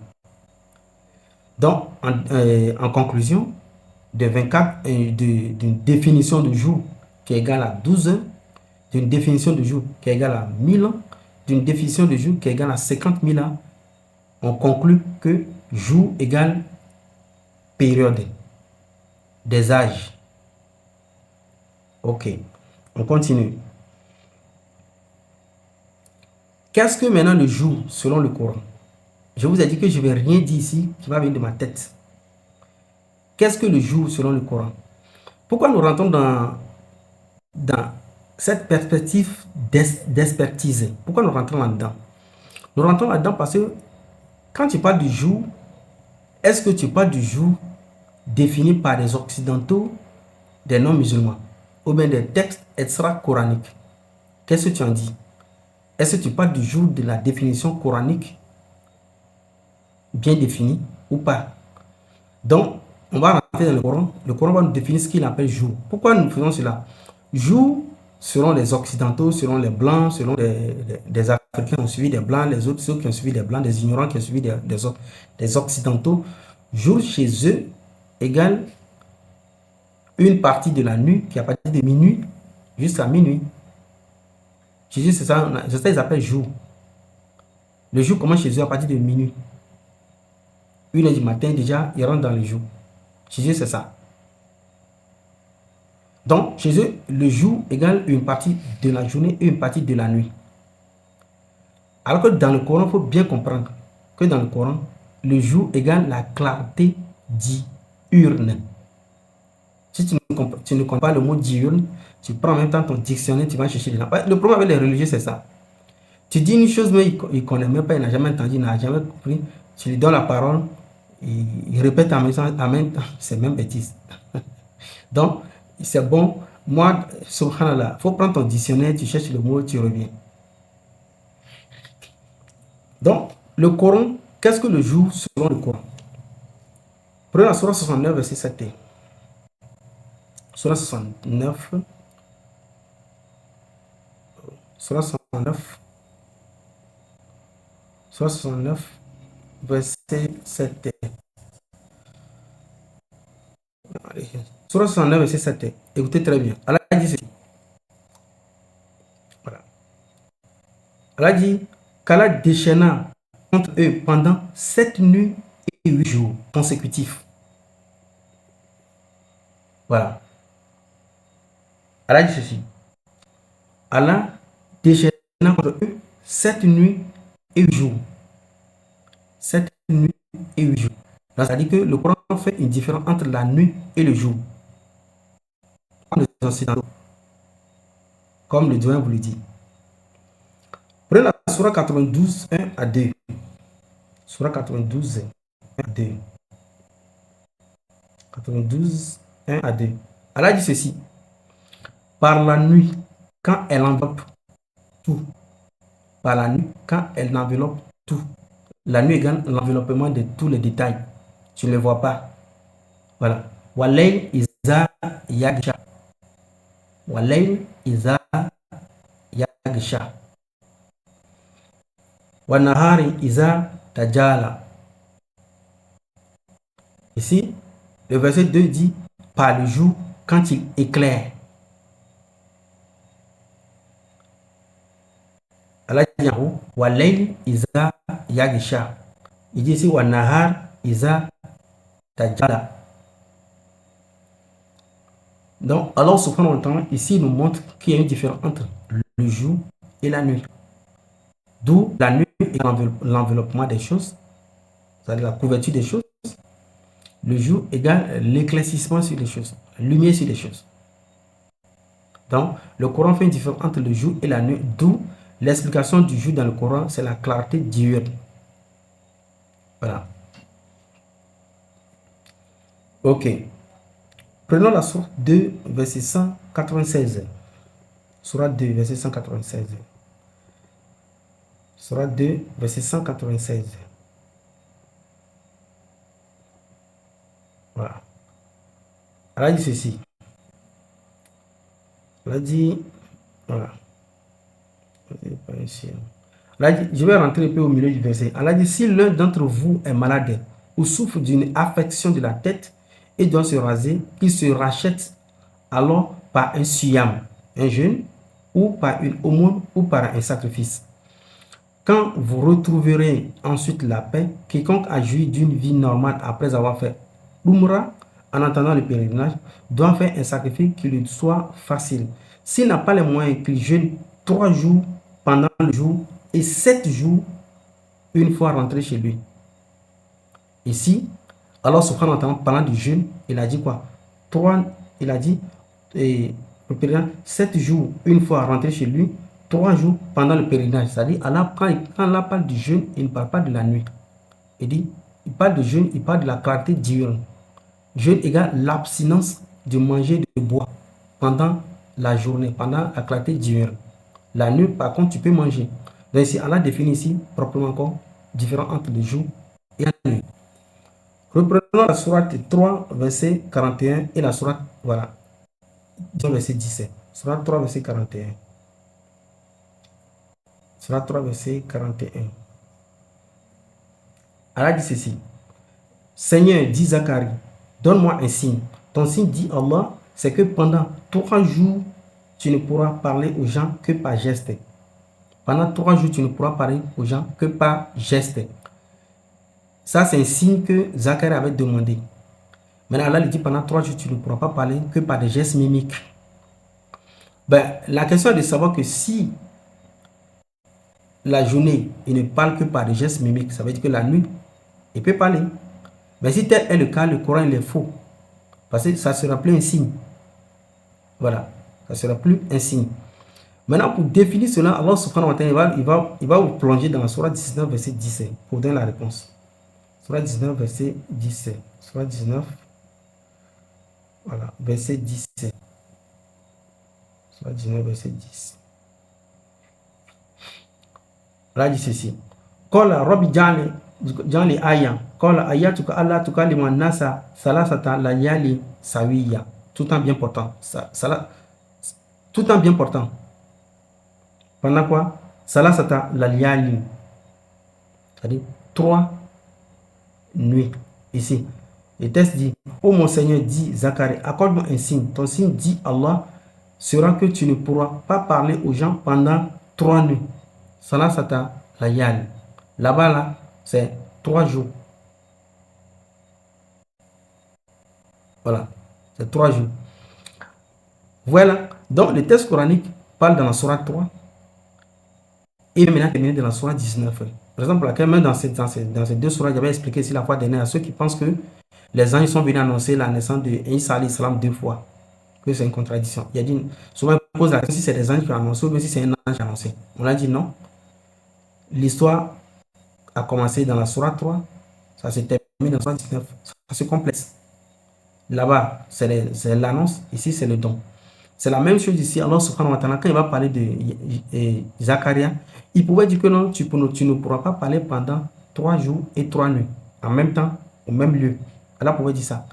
Donc, en conclusion, de 24, d'une définition de jour qui est égale à 12 heures, d'une définition de jour qui est égale à 1000 ans, d'une définition de jour qui est égale à 50 000 ans, on conclut que jour égale période des âges. Ok, on continue. Qu'est-ce que maintenant le jour selon le Coran? Je vous ai dit que je ne vais rien dire ici qui va venir de ma tête. Qu'est-ce que le jour selon le Coran? Pourquoi nous rentrons dans cette perspective d'expertise? Pourquoi nous rentrons là-dedans? Nous rentrons là-dedans parce que quand tu parles du jour, est-ce que tu parles du jour défini par les occidentaux, des non-musulmans, ou bien des textes extra-coraniques? Qu'est-ce que tu en dis? Est-ce que tu parles du jour de la définition coranique bien définie ou pas? Donc, on va rentrer dans le Coran. Le Coran va nous définir ce qu'il appelle jour. Pourquoi nous faisons cela? Jour, selon les occidentaux, selon les blancs, selon des Africains qui ont suivi des blancs, les autres, ceux qui ont suivi des blancs, des ignorants qui ont suivi des occidentaux, jour chez eux égale une partie de la nuit qui est à partir de minuit jusqu'à minuit. Chez eux, c'est ça, ils appellent jour. Le jour commence chez eux à partir de minuit. 1h du matin, déjà, ils rentrent dans le jour. Chez eux, c'est ça. Donc, chez eux, le jour égale une partie de la journée et une partie de la nuit. Alors que dans le Coran, il faut bien comprendre que dans le Coran, le jour égale la clarté diurne. Si tu ne comprends pas le mot diurne, tu prends en même temps ton dictionnaire, tu vas chercher dedans. Le problème avec les religieux, c'est ça. Tu dis une chose, mais il ne connaît même pas, il n'a jamais entendu, il n'a jamais compris. Tu lui donnes la parole, il répète en même temps, c'est même bêtise. Donc, c'est bon. Moi, subhanallah, il faut prendre ton dictionnaire, tu cherches le mot, tu reviens. Donc, le Coran, qu'est-ce que le jour selon le Coran? Prenez la Surah 69, verset 7. Surah 69. Surah 69. Surah 69, verset 7. Surah 69, verset 7. Écoutez très bien. Allah dit ceci. Voilà. Allah dit qu'Allah déchaîna contre eux pendant 7 nuits et 8 jours consécutifs. Voilà. Allah dit ceci. Allah déchaîna contre eux 7 nuits et 8 jours. 7 nuits et 8 jours. C'est-à-dire que le Coran fait une différence entre la nuit et le jour. Comme le divin vous le dit. Prenez la Surah 92, 1 à 2. Surah 92, 1 à 2. 92, 1 à 2. Allah dit ceci. par la nuit, quand elle enveloppe tout. Par la nuit, quand elle enveloppe tout. La nuit égale l'enveloppement de tous les détails. Tu ne le vois pas. Voilà. Walayl iza yagsha. Walayl iza yagsha. Wanahari iza tajala. Ici, le verset 2 dit par le jour quand il éclaire. Allah dit en haut, Walayl iza yagsha. Il dit ici, Wanahar iza tajala. Donc, Allah subhanahu wa ta'ala, ici, il nous montre qu'il y a une différence entre le jour et la nuit. D'où la nuit est l'enveloppement des choses, c'est-à-dire la couverture des choses. Le jour égale l'éclaircissement sur les choses, la lumière sur les choses. Donc, le Coran fait une différence entre le jour et la nuit, d'où l'explication du jour dans le Coran, c'est la clarté diurne. Voilà. Ok. Prenons la sourate 2, verset 196. Sourate 2, verset 196. Sourate 2, verset 196. Voilà. Elle a dit ceci. Elle a dit, voilà. Elle a dit, je vais rentrer un peu au milieu du verset. Elle a dit, si l'un d'entre vous est malade ou souffre d'une affection de la tête et doit se raser, qu'il se rachète alors par un siyam, un jeûne, ou par une aumône, ou par un sacrifice. Quand vous retrouverez ensuite la paix, quiconque a joui d'une vie normale après avoir fait l'umrah, en attendant le pèlerinage, doit faire un sacrifice qui lui soit facile. S'il n'a pas les moyens, qu'il jeûne 3 jours pendant le jour et 7 jours une fois rentré chez lui. Ici, alors subhanahu wa ta'ala, parlant du jeûne, il a dit quoi? 3, il a dit, et le pèlerinage, 7 jours une fois rentré chez lui, 3 jours pendant le pèlerinage. C'est-à-dire, quand Allah parle du jeûne, il ne parle pas de la nuit. Il dit, il parle de jeûne, il parle de la clarté diurne. Jeûne égale l'abstinence de manger, de boire pendant la journée, pendant la clarté diurne. La nuit, par contre, tu peux manger. Donc ici, Allah définit ici, proprement encore, différent entre le jour et la nuit. Reprenons la sourate 3, verset 41 et la sourate, voilà, verset 17. Sourate 3, verset 41. Sourate 3, verset 41. Allah dit ceci. Seigneur, dit Zacharie, donne-moi un signe. Ton signe, dit Allah, c'est que pendant 3 jours, tu ne pourras parler aux gens que par geste. Pendant 3 jours, tu ne pourras parler aux gens que par geste. Ça, c'est un signe que Zacharie avait demandé. Maintenant, Allah lui dit, pendant 3 jours, tu ne pourras pas parler que par des gestes mimiques. Ben, la question est de savoir que si la journée, il ne parle que par des gestes mimiques, ça veut dire que la nuit, il peut parler. Mais si tel est le cas, le Coran, il est faux. Parce que ça ne sera plus un signe. Voilà. Ça ne sera plus un signe. Maintenant, pour définir cela, Allah subhanahu wa ta'ala, il va vous plonger dans la sourate 19, verset 17, pour donner la réponse. Sourate 19, verset 17. Sourate 19, voilà, verset 17. Sourate 19, verset 10. Là, il dit ceci. Kola Rabbi Jali Aya. Kola Ayatuka Allah Tukaliman Nasa Salasata Layali Sawiya. Tout en bien portant. Tout en bien portant. Pendant quoi? Salasata Layali. C'est-à-dire 3 nuits. Ici. Le texte dit, ô mon Seigneur, dit Zacharie, accorde-moi un signe. Ton signe, dit Allah, sera que tu ne pourras pas parler aux gens pendant 3 nuits. Salasata Layali. Là-bas, là, c'est 3 jours. Voilà, c'est 3 jours. Voilà, donc le texte coranique parle dans la sourate 3 et maintenant terminé dans la sourate 19. Par exemple, même dans ces 2 sourates, j'avais expliqué ici la fois dernière à ceux qui pensent que les anges sont venus annoncer la naissance de Isa alayhi salam 2 fois, que c'est une contradiction. Il a dit, souvent on pose la question si c'est des anges qui ont annoncé ou bien si c'est un ange qui a annoncé. On a dit non. L'histoire a commencé dans la sourate 3, ça s'est terminé dans la sourate 19. Ça se complexe. Là-bas, c'est l'annonce, ici c'est le don. C'est la même chose ici. Alors, subhanahu wa ta'ala, quand il va parler de Zacharia, il pouvait dire que non, tu ne pourras pas parler pendant 3 jours et 3 nuits, en même temps, au même lieu. Allah pouvait dire ça.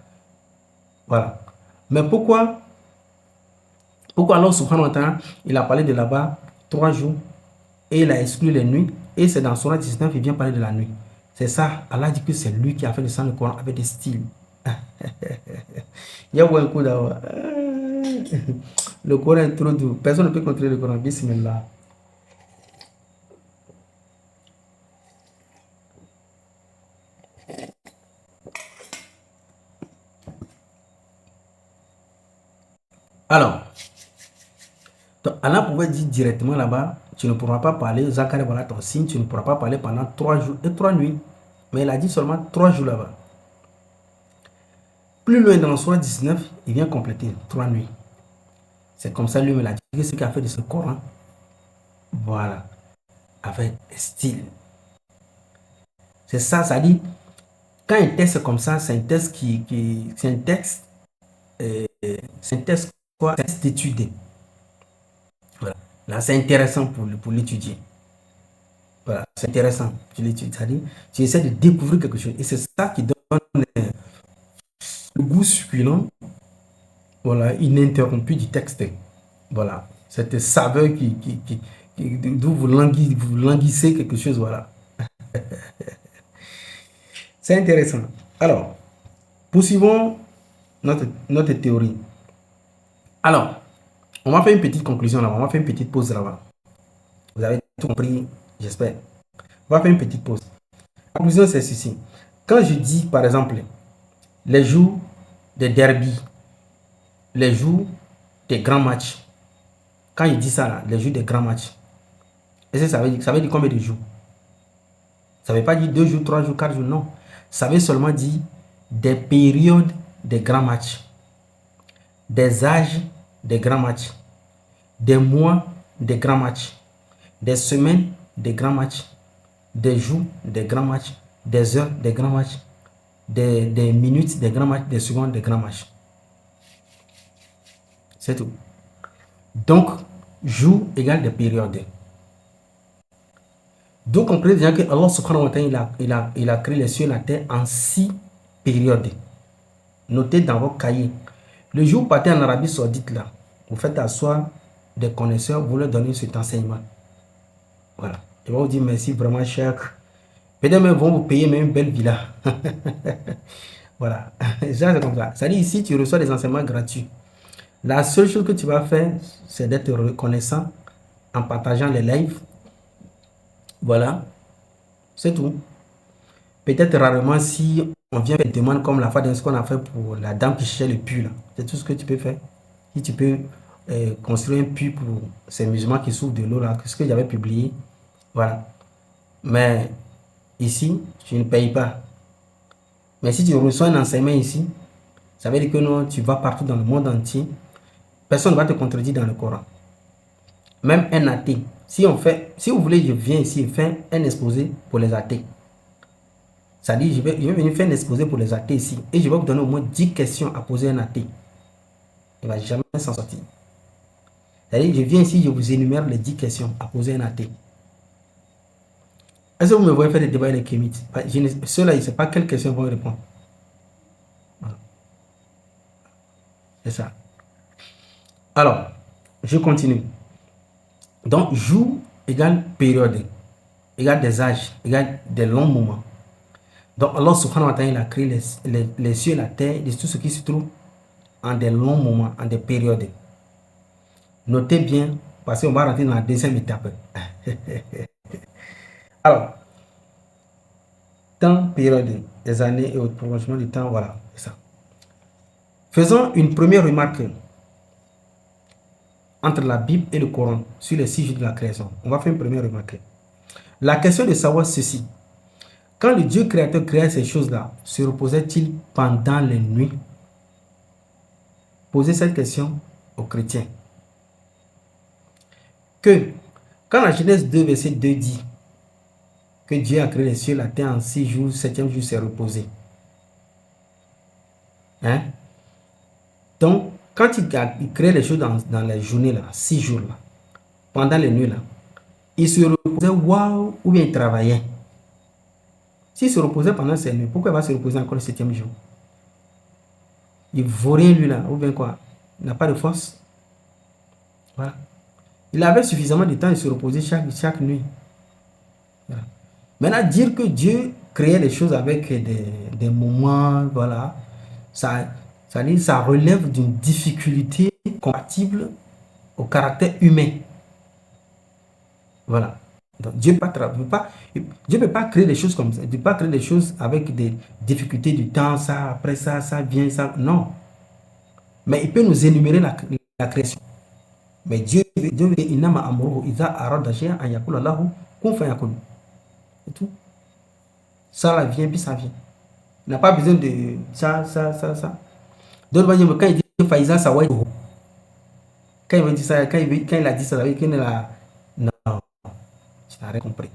Voilà. Mais pourquoi Allah subhanahu wa ta'ala, il a parlé de là-bas 3 jours et il a exclu les nuits, et c'est dans Surah 19, il vient parler de la nuit. C'est ça, Allah dit que c'est lui qui a fait descendre le Coran avec des styles. Il y a un coup d'abord. Le Coran est trop doux. Personne ne peut contrôler le Coran. Bismillah. Alors, donc Allah pouvait dire directement là-bas, tu ne pourras pas parler, Zacharie, voilà ton signe, tu ne pourras pas parler pendant 3 jours et 3 nuits. Mais il a dit seulement 3 jours là-bas. Plus loin dans le Surah 19, il vient compléter 3 nuits. C'est comme ça lui-même a dit que ce qu'il a fait de ce Coran, voilà, avec style. C'est ça, ça dit, quand un texte comme ça, c'est un texte c'est un texte, c'est un texte quoi, c'est un texte d'étude. Voilà. Là, c'est intéressant pour l'étudier. Voilà, c'est intéressant. Tu l'étudies, c'est-à-dire, tu essaies de découvrir quelque chose. Et c'est ça qui donne le goût succulent, voilà, ininterrompu du texte. Voilà, cette saveur d'où vous languissez quelque chose, voilà. C'est intéressant. Alors, poursuivons notre théorie. Alors, on va faire une petite conclusion là-bas, on va faire une petite pause là-bas. Vous avez tout compris, j'espère. On va faire une petite pause. La conclusion, c'est ceci. Quand je dis, par exemple, les jours des derbies, les jours des grands matchs, quand je dis ça, là, les jours des grands matchs, est-ce que ça veut dire combien de jours? Ça ne veut pas dire 2 jours, 3 jours, 4 jours, non. Ça veut seulement dire des périodes des grands matchs, des âges des grands matchs, des mois des grands matchs, des semaines des grands matchs, des jours des grands matchs, des heures des grands matchs, des minutes des grands matchs, des secondes des grands matchs. C'est tout. Donc, jour égale des périodes. Donc, on peut dire que Allah subhanahu wa ta'ala, il a créé les cieux et la terre en 6 périodes. Notez dans vos cahiers. Le jour parti en Arabie Saoudite, là, vous faites asseoir des connaisseurs, vous leur donnez cet enseignement. Voilà. Ils vont vous dire merci vraiment cher. Peut-être même vont vous payer même une belle villa. Voilà. C'est comme ça. Ça dit ici, tu reçois des enseignements gratuits. La seule chose que tu vas faire, c'est d'être reconnaissant en partageant les lives. Voilà. C'est tout. Peut-être rarement si on vient faire des demandes comme la fois de ce qu'on a fait pour la dame qui cherchait le puits. C'est tout ce que tu peux faire. Si tu peux construire un puits pour ces musulmans qui souffrent de l'eau, là, ce que j'avais publié. Voilà. Mais ici, tu ne payes pas. Mais si tu reçois un enseignement ici, ça veut dire que non, tu vas partout dans le monde entier. Personne ne va te contredire dans le Coran. Même un athée. Si vous voulez, je viens ici et fais un exposé pour les athées. Ça dit, je vais venir faire un exposé pour les athées ici. Et je vais vous donner au moins 10 questions à poser à un athée. Il ne va jamais s'en sortir. C'est-à-dire, je viens ici, je vous énumère les 10 questions à poser à un athée. Est-ce que vous me voyez faire des débats avec les kémites? Ceux-là, ils ne savent pas quelles questions vont répondre. Voilà. C'est ça. Alors, je continue. Donc, jour égale période, égale des âges, égale des longs moments. Donc, Allah subhanahu wa ta'ala a créé les cieux et la terre, et tout ce qui se trouve en des longs moments, en des périodes. Notez bien, parce qu'on va rentrer dans la deuxième étape. Alors, temps, période, des années et autres prolongement du temps, voilà, c'est ça. Faisons une première remarque entre la Bible et le Coran sur les 6 jours de la création. On va faire une première remarque. La question de savoir ceci. Quand le Dieu créateur créait ces choses-là, se reposait-il pendant les nuits? Posez cette question aux chrétiens. Que, quand la Genèse 2, verset 2 dit que Dieu a créé les cieux et la terre en 6 jours, le 7e jour s'est reposé. Hein? Donc, quand il créait les choses dans les journées, là, 6 jours, là, pendant les nuits, là, il se reposait, waouh, ou bien il travaillait. S'il se reposait pendant ces nuits, pourquoi il va se reposer encore le 7e jour? Il ne vaut rien, lui, là, ou bien quoi? Il n'a pas de force. Voilà. Il avait suffisamment de temps de se reposer chaque nuit. Voilà. Maintenant, dire que Dieu créait les choses avec des moments, voilà, ça relève d'une difficulté compatible au caractère humain. Voilà. Donc, Dieu ne peut pas créer des choses comme ça. Dieu ne peut pas créer des choses avec des difficultés du temps, ça, après ça, ça vient, ça. Non. Mais il peut nous énumérer la création. Mais Dieu il n'a amour, il a arada shay'an an yakula lahu kun fayakun. C'est tout. Ça vient, puis ça vient. Il n'a pas besoin de ça. D'autres manières, quand il dit Faïza, ça va être. Quand il dit ça, quand il a dit ça, ça veut dire qu'il n'a. Non, tu n'as rien compris.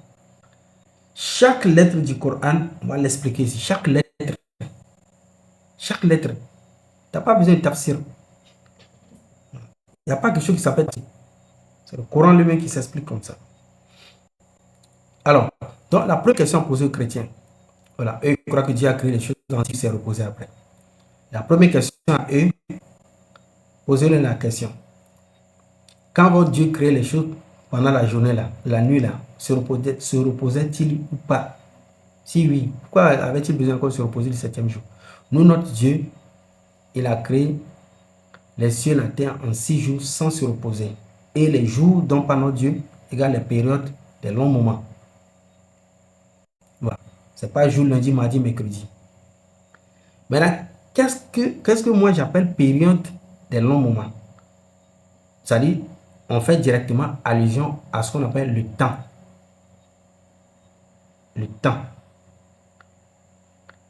Chaque lettre du Coran, on va l'expliquer ici. Chaque lettre, tu n'as pas besoin de tafsir. Il n'y a pas quelque chose qui s'appelle. C'est le Coran lui-même qui s'explique comme ça. Alors, donc la première question posée aux chrétiens, voilà, eux ils croient que Dieu a créé les choses, ensuite s'est reposé après. La première question à eux, posez-leur la question. Quand votre Dieu crée les choses pendant la journée, là, la nuit, là, se reposait-il ou pas? Si oui, pourquoi avait-il besoin encore de se reposer le 7e jour? Nous, notre Dieu, il a créé les cieux et la terre en 6 jours sans se reposer. Et les jours dont par notre Dieu égale les périodes des longs moments. Voilà. Ce n'est pas jour, lundi, mardi, mercredi. Maintenant, qu'est-ce que moi j'appelle période des longs moments? C'est-à-dire, on fait directement allusion à ce qu'on appelle le temps. Le temps.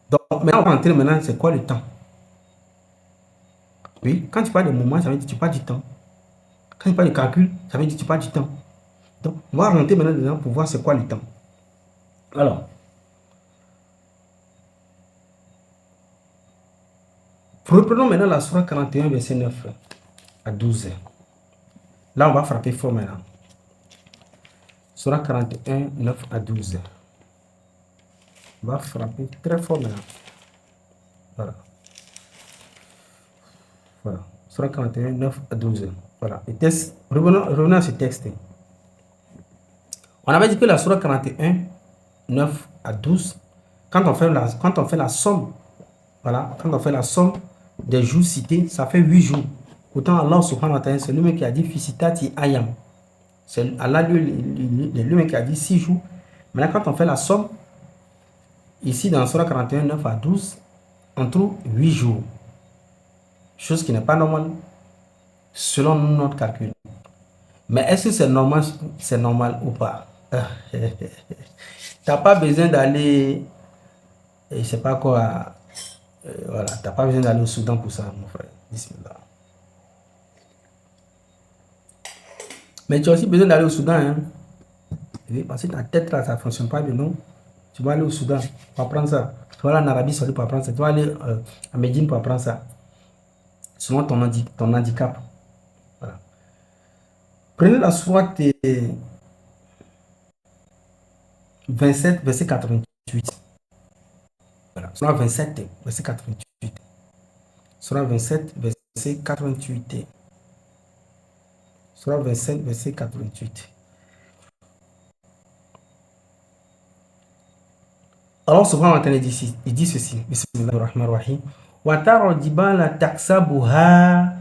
Donc, maintenant, on va entrer maintenant, c'est quoi le temps? Oui, quand tu parles de moment, ça veut dire que tu parles du temps. Quand tu parles de calcul, ça veut dire que tu parles du temps. Donc, on va rentrer maintenant dedans pour voir c'est quoi le temps. Alors, reprenons maintenant la sourate 41, verset 9 à 12. Là, on va frapper fort maintenant. Sourate 41, 9 à 12. On va frapper très fort maintenant. Voilà. Voilà. Sourate 41, 9 à 12. Voilà. Revenons à ce texte. On avait dit que la sourate 41, 9 à 12, quand on fait la somme, voilà, quand on fait la somme des jours cités, ça fait 8 jours. Pourtant, Allah subhanahu wa ta'ala, c'est lui-même qui a dit Fisitati Ayam. C'est Allah lui-même qui a dit 6 jours. Maintenant, quand on fait la somme, ici dans Surah 41, 9 à 12, on trouve 8 jours. Chose qui n'est pas normale selon notre calcul. Mais est-ce que c'est normal ou pas? Tu n'as pas besoin d'aller, je ne sais pas quoi, voilà, tu n'as pas besoin d'aller au Soudan pour ça, mon frère. Bismillah. Mais tu as aussi besoin d'aller au Soudan, hein? Oui, parce que ta tête là, ça ne fonctionne pas de non. Tu vas aller au Soudan pour apprendre ça. Tu vas aller en Arabie Saoudite pour apprendre ça. Tu vas aller à Médine pour apprendre ça. Selon ton handicap. Voilà. Prenez la sourate 27, verset 88. Voilà. Sourate 27, verset 88. Sourate 27, verset 88. Sourate 27, verset 88. Alors, subhanahu wa ta'ala il dit ceci. Bismillahirrahmanirrahim. Wa tara jibala taksabuha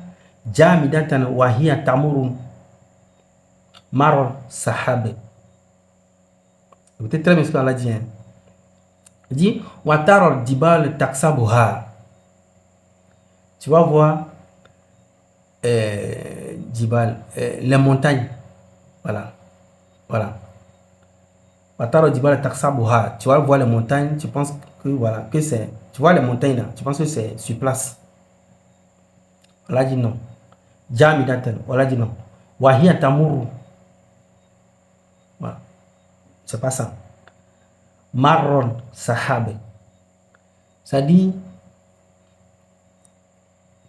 jamidatan wa hiya tamurun mar sahab. Écoutez très bien ce qu'Allah dit. Il dit wa tara jibala taksabuha. Tu vas voir jibal, les montagnes. Voilà. Voilà. Tu vas voir les montagnes, tu penses que voilà, que c'est. Tu vois les montagnes là, tu penses que c'est sur place. On l'a dit non. Jamidatan, on l'a dit non. Wahia tamuru. Voilà. C'est pas ça. Marron sahab. Ça dit,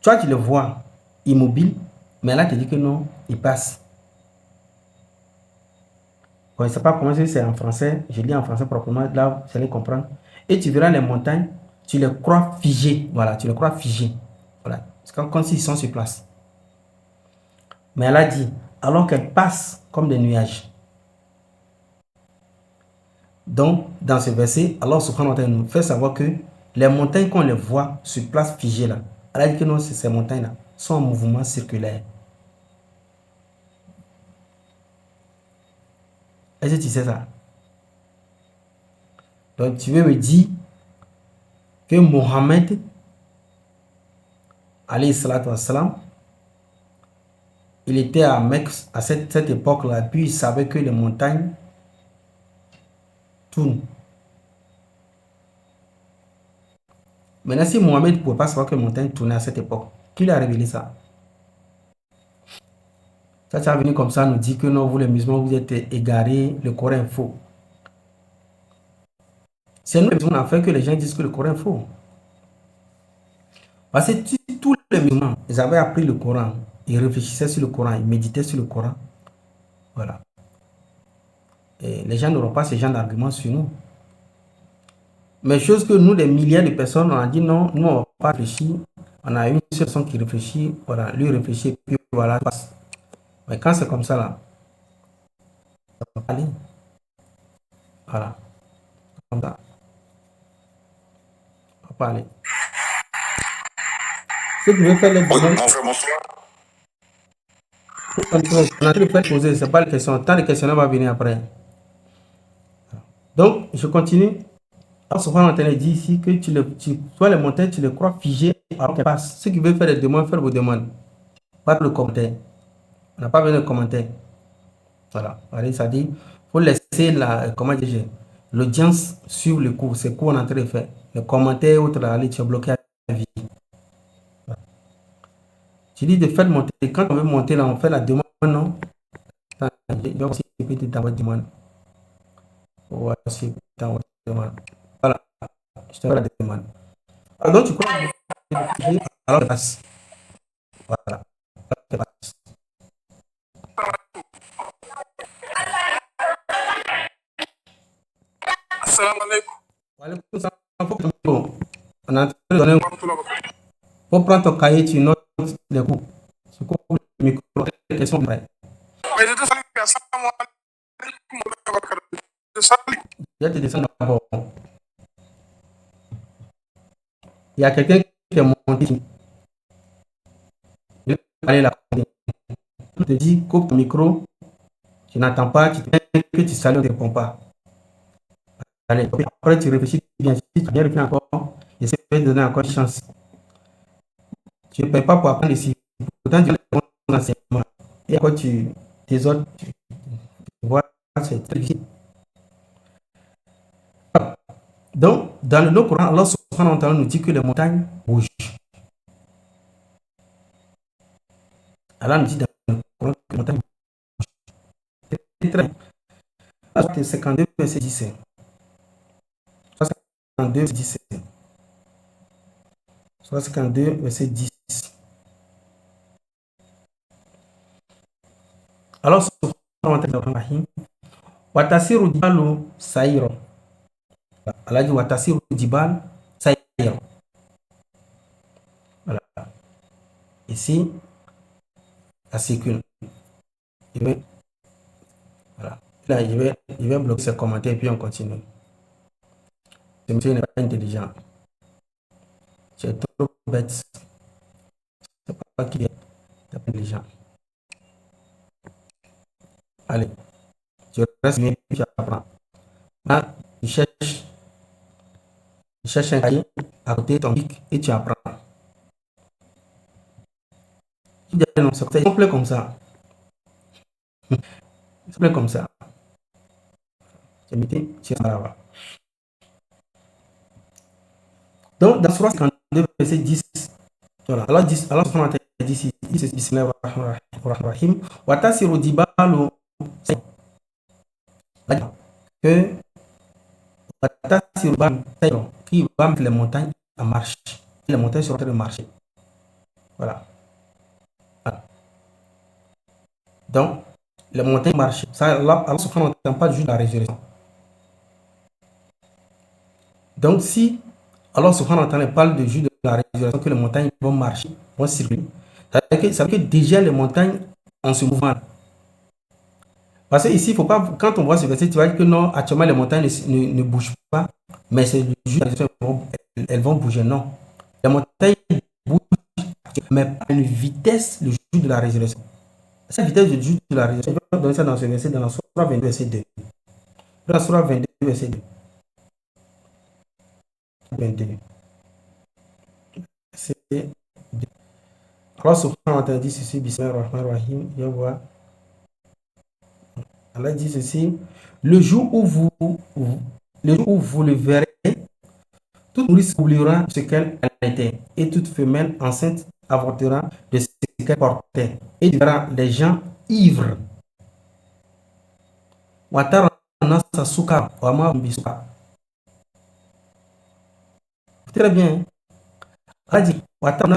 toi tu le vois, immobile, mais là, tu dis que non, il passe. Bon, je ne sais pas comment c'est en français, je lis en français proprement, là, vous allez comprendre. Et tu verras les montagnes, tu les crois figées, voilà, tu les crois figées. Voilà, c'est comme s'ils sont sur place. Mais elle a dit, alors qu'elles passent comme des nuages. Donc, dans ce verset, Allah subhanahu wa ta'ala nous fait savoir que les montagnes qu'on les voit sur place figées là, elle a dit que non, ces montagnes-là sont en mouvement circulaire. Est-ce que tu sais ça? Donc, tu veux me dire que Mohammed, alayhi salatu wassalam, il était à Mecque à cette époque-là, puis il savait que les montagnes tournent. Maintenant, si Mohammed ne pouvait pas savoir que les montagnes tournaient à cette époque, qui lui a révélé ça? Ça, tu as venu comme ça nous dire que non, vous les musulmans, vous êtes égarés, le Coran est faux. C'est nous les musulmans en fait que les gens disent que le Coran est faux. Parce que tous les musulmans, ils avaient appris le Coran, ils réfléchissaient sur le Coran, ils méditaient sur le Coran. Voilà. Et les gens n'auront pas ce genre d'arguments sur nous. Mais chose que nous, des milliers de personnes, on a dit non, nous, on ne va pas réfléchir. On a une seule personne qui réfléchit, voilà, lui réfléchit, et puis voilà. Mais quand c'est comme ça, là, ça va pas aller. Voilà. Comme ça. Ça va pas aller. Ce qui veut faire les demandes, on a train de faire poser, c'est pas la question. Tant de questions va venir après. Donc, je continue. Alors, souvent, on dit ici que soit les montagnes, tu les crois figées avant qu'elles passent. Ceux qui veulent faire des demandes, faire vos demandes. Pas de commentaire. On n'a pas besoin de commentaire. Voilà. Ça dit, il faut laisser l'audience suivre le cours. C'est quoi on est en train de faire. Les commentaires, autres, là, allez, tu es bloqué à la vie. Voilà. Tu dis de faire monter. Quand on veut monter, là, on fait la demande, non? Je vais aussi répéter ta demande. Voici ta demande. Voilà. Je te fais la demande. Alors, donc, tu crois que alors, je passe. Voilà. Je passe. Assalamu alaikum. Waalaikum salam. On est en train de donner un cours. Faut prendre ton cahier, tu notes les cours. Tu coupes le micro, les questions après. Mais je te salue. Assalamu alaikum wa barakatuh. Je salue. Je vais te descendre d'abord. Il y a quelqu'un qui est monté ici. Je vais aller là. On te dit, coupe ton micro. Tu n'entends pas, tu te que tu salues, on ne répond pas. Allez, après tu réfléchis bien. Si tu as bien réfléchi encore, j'essaie de te donner encore une chance. Tu ne payes pas pour apprendre ici. Pourtant, tu as un enseignement. Et quand tes autres, tu vois, c'est très difficile. Donc, dans le Coran, Allah subhanahu wa ta'ala nous dit que les montagnes bougent. Allah nous dit dans le Coran que les montagnes bougent. C'est très bien. 52, verset 17. 52, verset 17. 52, verset 10. Allah subhanahu wa ta'ala dit Watasiru jibalu sayro. Allah dit Watasiru jibal sayro. Voilà. Ici, la sécule. Voilà. Là, je vais bloquer ces commentaires et puis on continue. Ce monsieur n'est pas intelligent. Tu es trop bête. C'est pas qu'il est intelligent. Allez, tu restes bien et tu apprends. Là, tu cherches un cahier à côté de ton bic et tu apprends. Tu dis non, c'est complet comme ça. C'est complet comme ça. Tu mettais, tu es là. Donc, dans Surah 52, verset 10, voilà. Alors, Allah dit ici, Bismillahirrahmanirrahim, Watasiru jibalu que Watasiru jibalu qui va mettre les montagnes en marche. Les montagnes sont en train de marcher. Voilà. Donc, les montagnes marchaient. Ça, Allah subhanahu wa ta'ala, pas le jour de la résurrection. Donc, si Allah subhanahu wa ta'ala parle du jour de la résurrection, que les montagnes vont marcher, vont circuler, ça veut dire que déjà les montagnes ont ce mouvement. Parce que ici, il faut pas, quand on voit ce verset, tu vas dire que non, actuellement les montagnes ne bougent pas, mais c'est le jour de la résurrection, elles vont bouger. Non. Les montagnes bougent, mais à une vitesse le jour de la résurrection. Cette vitesse du jour de la résurrection, je vais donner ça dans ce verset, dans la Sourate 22, verset 2. Dans la Sourate 22, verset 2. 22. C'est Allah subhanahu wa ta'ala dit ceci, Bismillahirrahmanirrahim, Allah dit ceci, le jour où vous le verrez, toute nourrice oubliera ce qu'elle était, et toute femelle enceinte avortera de ce qu'elle portait, et tu verras les gens ivres. Très bien. Allah dit, comme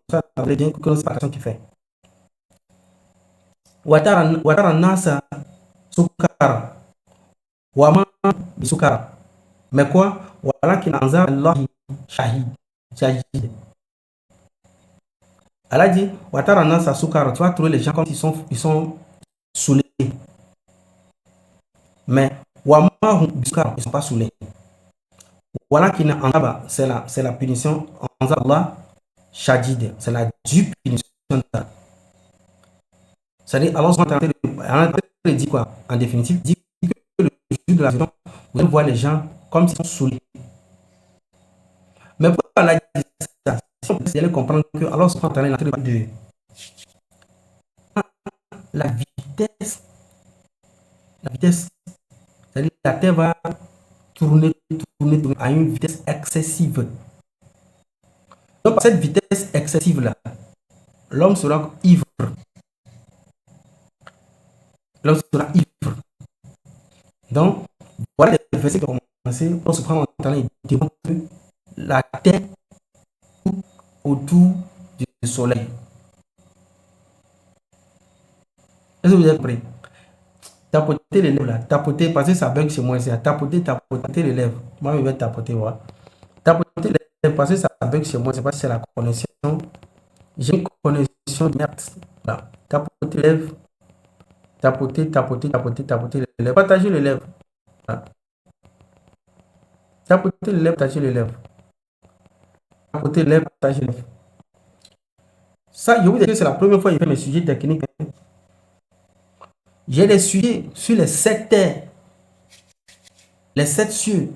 ça, vous allez bien connaître la façon qu'il fait. Watara nasa sukara. Wama bisukara. Mais quoi? Walakin anzar Allahi shahid. Allah dit, Watara nasa sukara. Tu vas trouver les gens comme ils sont saoulés. Mais Wama bisukara, ils ne sont pas saoulés. Walakin anzaba, c'est la punition. Anzar Allah shadid, c'est la dure punition. C'est-à-dire, Allah dit quoi? En définitive, dit que le jour de la résurrection, vous allez voir les gens comme s'ils sont saoulés. Mais pourquoi Allah dit ça? Si vous allez comprendre que Allah subhanahu wa ta'ala est en train de la vitesse, c'est-à-dire la terre va tourner à une vitesse excessive. Donc, à cette vitesse excessive-là, l'homme sera ivre. L'homme sera ivre. Donc, voilà les versets qui ont commencé. On se prend en temps et démontre que la terre tourne autour du soleil. Est-ce que vous avez compris? Tapoter les lèvres là. Tapoter, parce que ça bug chez moi. C'est tapoter les lèvres. Moi, je vais tapoter, voilà. Tapoter les lèvres, parce que ça bug chez moi. C'est pas si c'est la connexion. J'ai une connexion de merde. Là. Tapoter les lèvres. Tapoter les lèvres. Partager les lèvres. Voilà. Tapoter les lèvres, partager les lèvres. Tapoter les lèvres, partager les lèvres. Ça, je vous dis que c'est la première fois que je fais mes sujets techniques. J'ai des sujets sur les 7 terres. Les 7 cieux.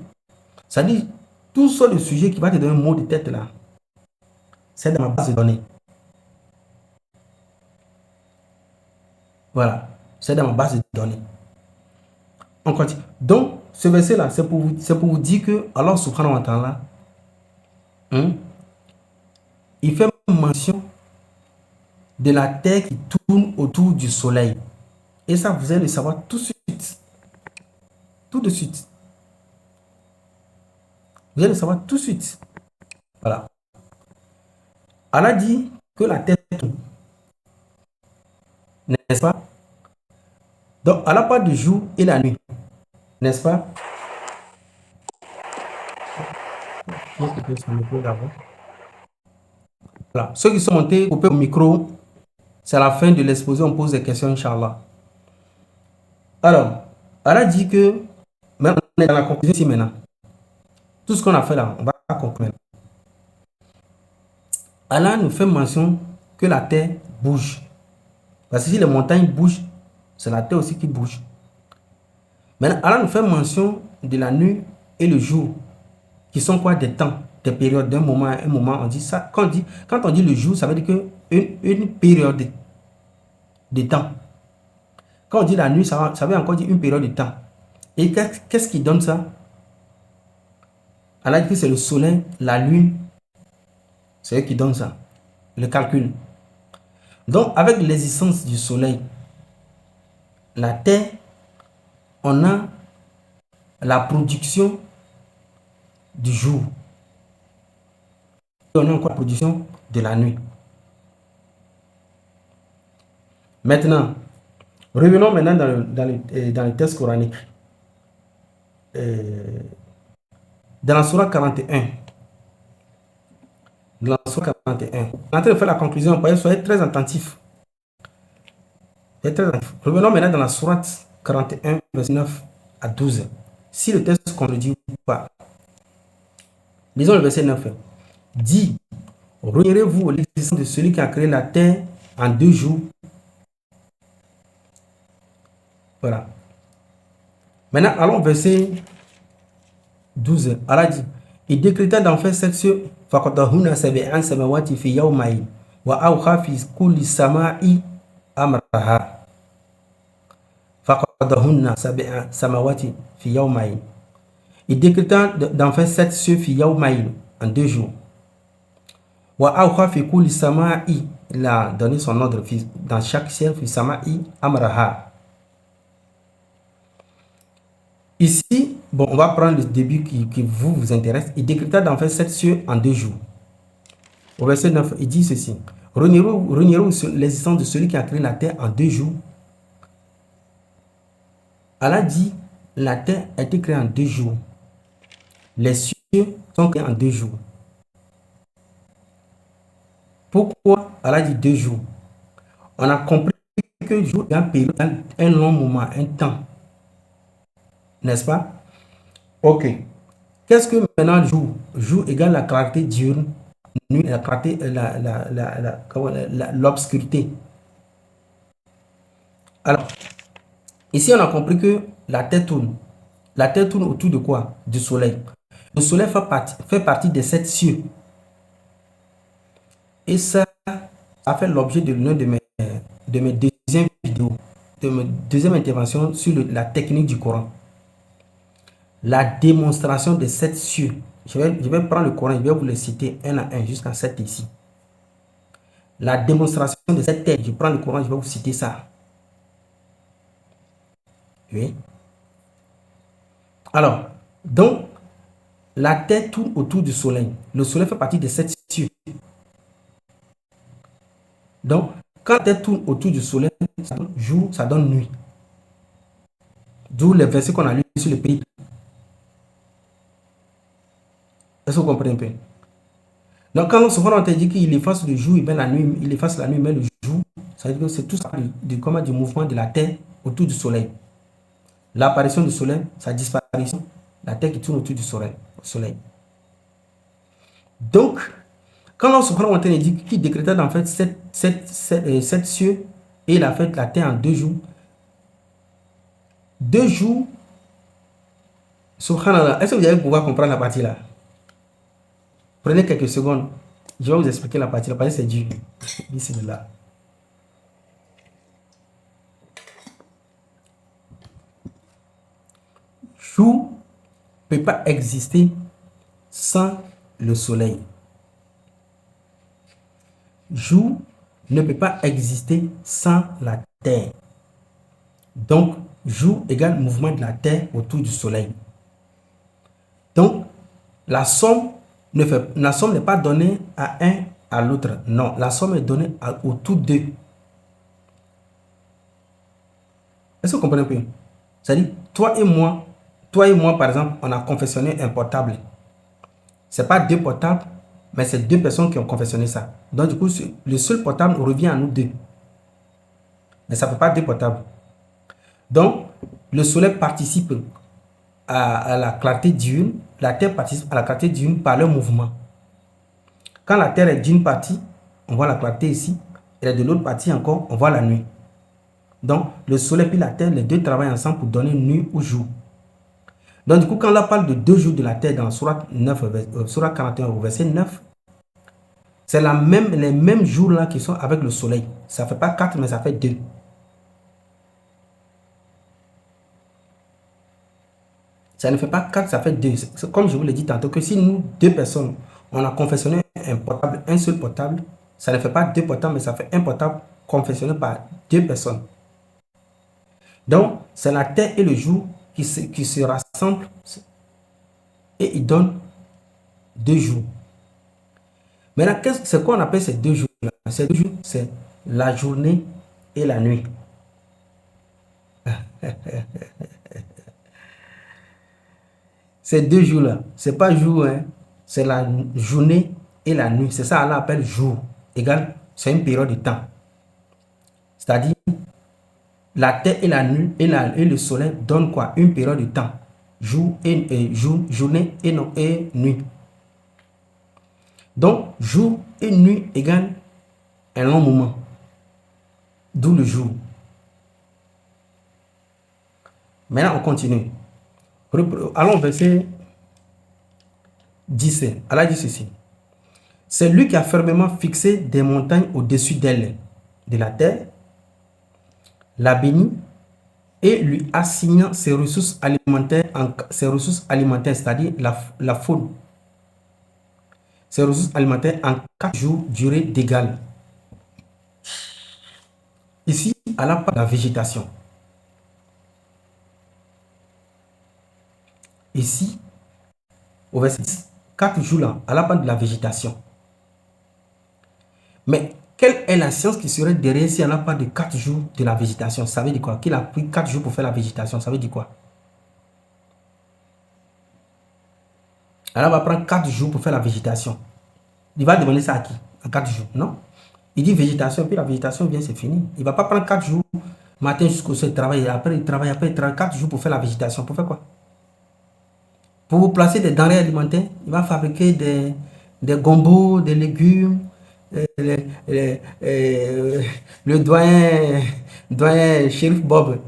Ça dit, tout ça, le sujet qui va te donner un mot de tête là, c'est dans ma base de données. Voilà. C'est dans ma base de données. On continue. Donc, ce verset-là, c'est pour vous dire que Allah subhanahu wa ta'ala, il fait mention de la terre qui tourne autour du soleil. Et ça, vous allez le savoir tout de suite. Tout de suite. Vous allez le savoir tout de suite. Voilà. Allah dit que la terre tourne. N'est-ce pas? Donc, Allah parle du jour et la nuit. N'est-ce pas? Voilà. Ceux qui sont montés couper au micro, c'est la fin de l'exposé. On pose des questions, Inch'Allah. Alors, Allah dit que, maintenant, on est dans la conclusion ici maintenant. Tout ce qu'on a fait là, on va conclure. Allah nous fait mention que la terre bouge. Parce que si les montagnes bougent, c'est la terre aussi qui bouge. Maintenant, Allah nous fait mention de la nuit et le jour, qui sont quoi? Des temps, des périodes, d'un moment à un moment. On dit ça. Quand on dit le jour, ça veut dire que une période de temps. Quand on dit la nuit, ça veut encore dire une période de temps. Et qu'est-ce qui donne ça? Allah dit que c'est le soleil, la lune, c'est eux qui donnent ça, le calcul. Donc, avec l'existence du soleil, la terre, on a la production du jour. Et on a encore la production de la nuit. Maintenant, revenons maintenant dans le texte coranique. Dans la Sourate 41, dans la Sourate 41, on est en train de faire la conclusion, soyez très attentifs. Revenons maintenant dans la Sourate 41, verset 9 à 12. Si le texte contredit ou pas. Lisons le verset 9. Dit, renierez-vous l'existence de celui qui a créé la terre en 2 jours. Voilà. Maintenant, allons au verset 12. Allah dit, il décréta d'en faire 7 cieux. فَقَدَهُنَّ سَبْعًا سَمَاوَاتٍ فِي يَوْمَيْنِ وَأَوْحَى فِي كُلِّ سَمَاءٍ أَمْرَهَا. فَقَدَهُنَّ سَبْعًا سَمَاوَاتٍ فِي يَوْمَيْنِ. Il décréta d'en faire 7 cieux fi yawmaïn, en 2 jours. Wa awha fi kulli sama'i, il a donné son ordre dans chaque ciel fi sama'i amraha. Ici, bon, on va prendre le début qui vous intéresse. Il décréta d'en faire 7 cieux en 2 jours. Au verset 9, il dit ceci. Renierez-vous l'existence de celui qui a créé la terre en 2 jours. Allah dit, la terre a été créée en 2 jours. Les cieux sont créés en 2 jours. Pourquoi Allah dit 2 jours? On a compris que jour est un long moment, un temps. N'est-ce pas? Ok. Qu'est-ce que maintenant jour? Jour égale la clarté diurne, nuit la clarté, l'obscurité. Alors, ici on a compris que la Terre tourne. La Terre tourne autour de quoi? Du Soleil. Le Soleil fait partie des 7 cieux. Et ça a fait l'objet de l'une de mes deuxièmes vidéos, de ma deuxième intervention sur la technique du Coran. La démonstration des 7 cieux. Je vais prendre le Coran, je vais vous le citer un à un jusqu'à 7 ici. La démonstration de cette terre. Je prends le Coran, je vais vous citer ça. Oui. Alors, donc, la terre tourne autour du soleil. Le soleil fait partie des 7 cieux. Donc, quand la terre tourne autour du soleil, ça donne jour, ça donne nuit. D'où les versets qu'on a lus sur le pays. Est-ce que vous comprenez un peu? Donc, quand on te dit qu'il efface le jour, la nuit, il efface la nuit, mais le jour, ça veut dire que c'est tout ça du mouvement de la terre autour du soleil. L'apparition du soleil, sa disparition, la terre qui tourne autour du soleil. Donc, quand on te dit qu'il décréta d'en fait 7 cieux et il a fait la terre en 2 jours, 2 jours, subhanallah, est-ce que vous allez pouvoir comprendre la partie là? Prenez quelques secondes, je vais vous expliquer la partie. La partie c'est dur. Ici de là. Jour ne peut pas exister sans le soleil. Jour ne peut pas exister sans la terre. Donc, jour égale mouvement de la terre autour du soleil. Donc, la somme n'est pas donnée à un à l'autre. Non, la somme est donnée autour d'eux. Est-ce que vous comprenez un peu? C'est-à-dire, toi et moi, par exemple, on a confectionné un portable. Ce n'est pas 2 portables, mais c'est 2 personnes qui ont confectionné ça. Donc, du coup, le seul portable revient à nous 2. Mais ça ne fait pas 2 portables. Donc, le soleil participe à la clarté diurne, la Terre participe à la clarté diurne par leur mouvement. Quand la Terre est d'une partie, on voit la clarté ici, et de l'autre partie encore, on voit la nuit. Donc, le soleil et la Terre, les deux travaillent ensemble pour donner nuit ou jour. Donc, du coup, quand on parle de 2 jours de la Terre dans Sourate 41 au verset 9, c'est les mêmes jours là qui sont avec le soleil. Ça ne fait pas 4, mais ça fait 2. Ça ne fait pas 4, ça fait 2. C'est comme je vous l'ai dit tantôt, que si nous, 2 personnes, on a confectionné un portable, un seul portable, ça ne fait pas 2 portables, mais ça fait un portable confectionné par 2 personnes. Donc, c'est la terre et le jour qui se rassemblent et ils donnent 2 jours. Maintenant, c'est quoi on appelle ces 2 jours-là? Ces 2 jours, c'est la journée et la nuit. Ces 2 jours-là, c'est pas jour, hein, c'est la journée et la nuit. C'est ça Allah appelle jour. Égal, c'est une période de temps. C'est-à-dire, la terre et la nuit et le soleil donnent quoi? Une période de temps. Journée et nuit. Donc, jour et nuit égale un long moment. D'où le jour. Maintenant, on continue. Allons au verset 10. Allah dit ceci. C'est lui qui a fermement fixé des montagnes au-dessus d'elle, de la terre, l'a béni et lui assignant ses ressources alimentaires, c'est-à-dire la faune, ses ressources alimentaires en 4 jours durée d'égale. Ici, Allah parle de la végétation. Ici, au verset 10, 4 jours là, Allah parle de la végétation. Mais quelle est la science qui serait derrière si Allah parle de 4 jours de la végétation? Ça veut dire quoi? Qu'il a pris 4 jours pour faire la végétation, ça veut dire quoi? Allah va prendre 4 jours pour faire la végétation. Il va demander ça à qui? En 4 jours, non? Il dit végétation, puis la végétation vient, c'est fini. Il ne va pas prendre 4 jours, matin jusqu'au soir, il travaille, après il travaille 4 jours pour faire la végétation. Pour faire quoi? Pour vous placer des denrées alimentaires, il va fabriquer des gombos, des légumes. Le doyen Shérif Bob,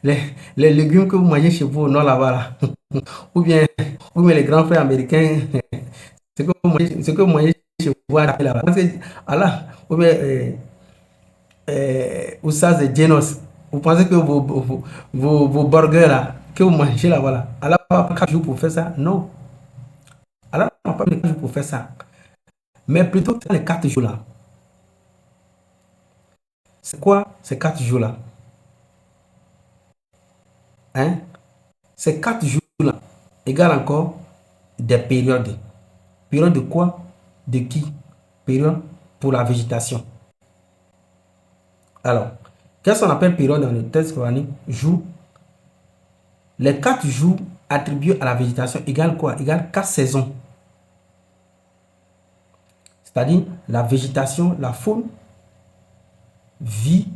les légumes que vous mangez chez vous, non là-bas, là. ou bien les grands frères américains, ce que vous mangez chez vous là-bas. Allah, ou bien Oussaz et Genos, vous pensez que vos burgers là, que vous mangez là-bas, là, Allah n'a pas 4 jours pour faire ça? Non. Allah n'a pas 4 jours pour faire ça. Mais plutôt dans les 4 jours là. C'est quoi ces 4 jours là? Hein? Ces 4 jours là égale encore des périodes. Période de quoi? De qui? Période pour la végétation. Alors, qu'est-ce qu'on appelle période dans le texte coranique? Jour. Les 4 jours attribués à la végétation égale quoi? Égale 4 saisons. C'est-à-dire la végétation, la faune vit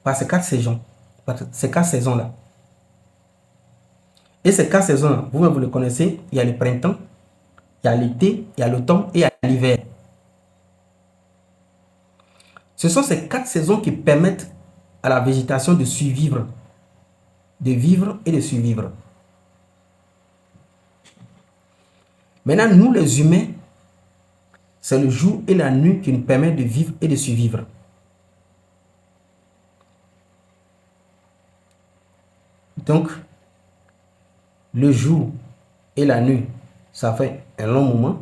par ces 4 saisons. Par ces 4 saisons-là. Et ces 4 saisons-là, vous-même vous le connaissez, il y a le printemps, il y a l'été, il y a l'automne et il y a l'hiver. Ce sont ces 4 saisons qui permettent à la végétation de survivre, de vivre et de survivre. Maintenant, nous les humains, c'est le jour et la nuit qui nous permettent de vivre et de survivre. Donc, le jour et la nuit, ça fait un long moment.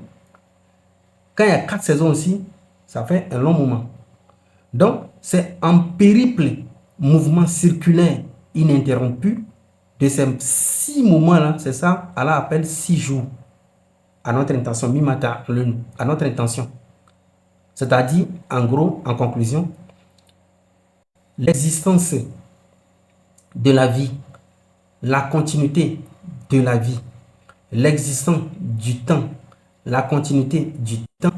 Quand il y a 4 saisons aussi, ça fait un long moment. Donc, c'est un périple, mouvement circulaire ininterrompu de ces 6 moments-là. C'est ça, Allah appelle 6 jours à notre intention, mimata, à notre intention. C'est-à-dire, en gros, en conclusion, l'existence de la vie, la continuité de la vie, l'existence du temps, la continuité du temps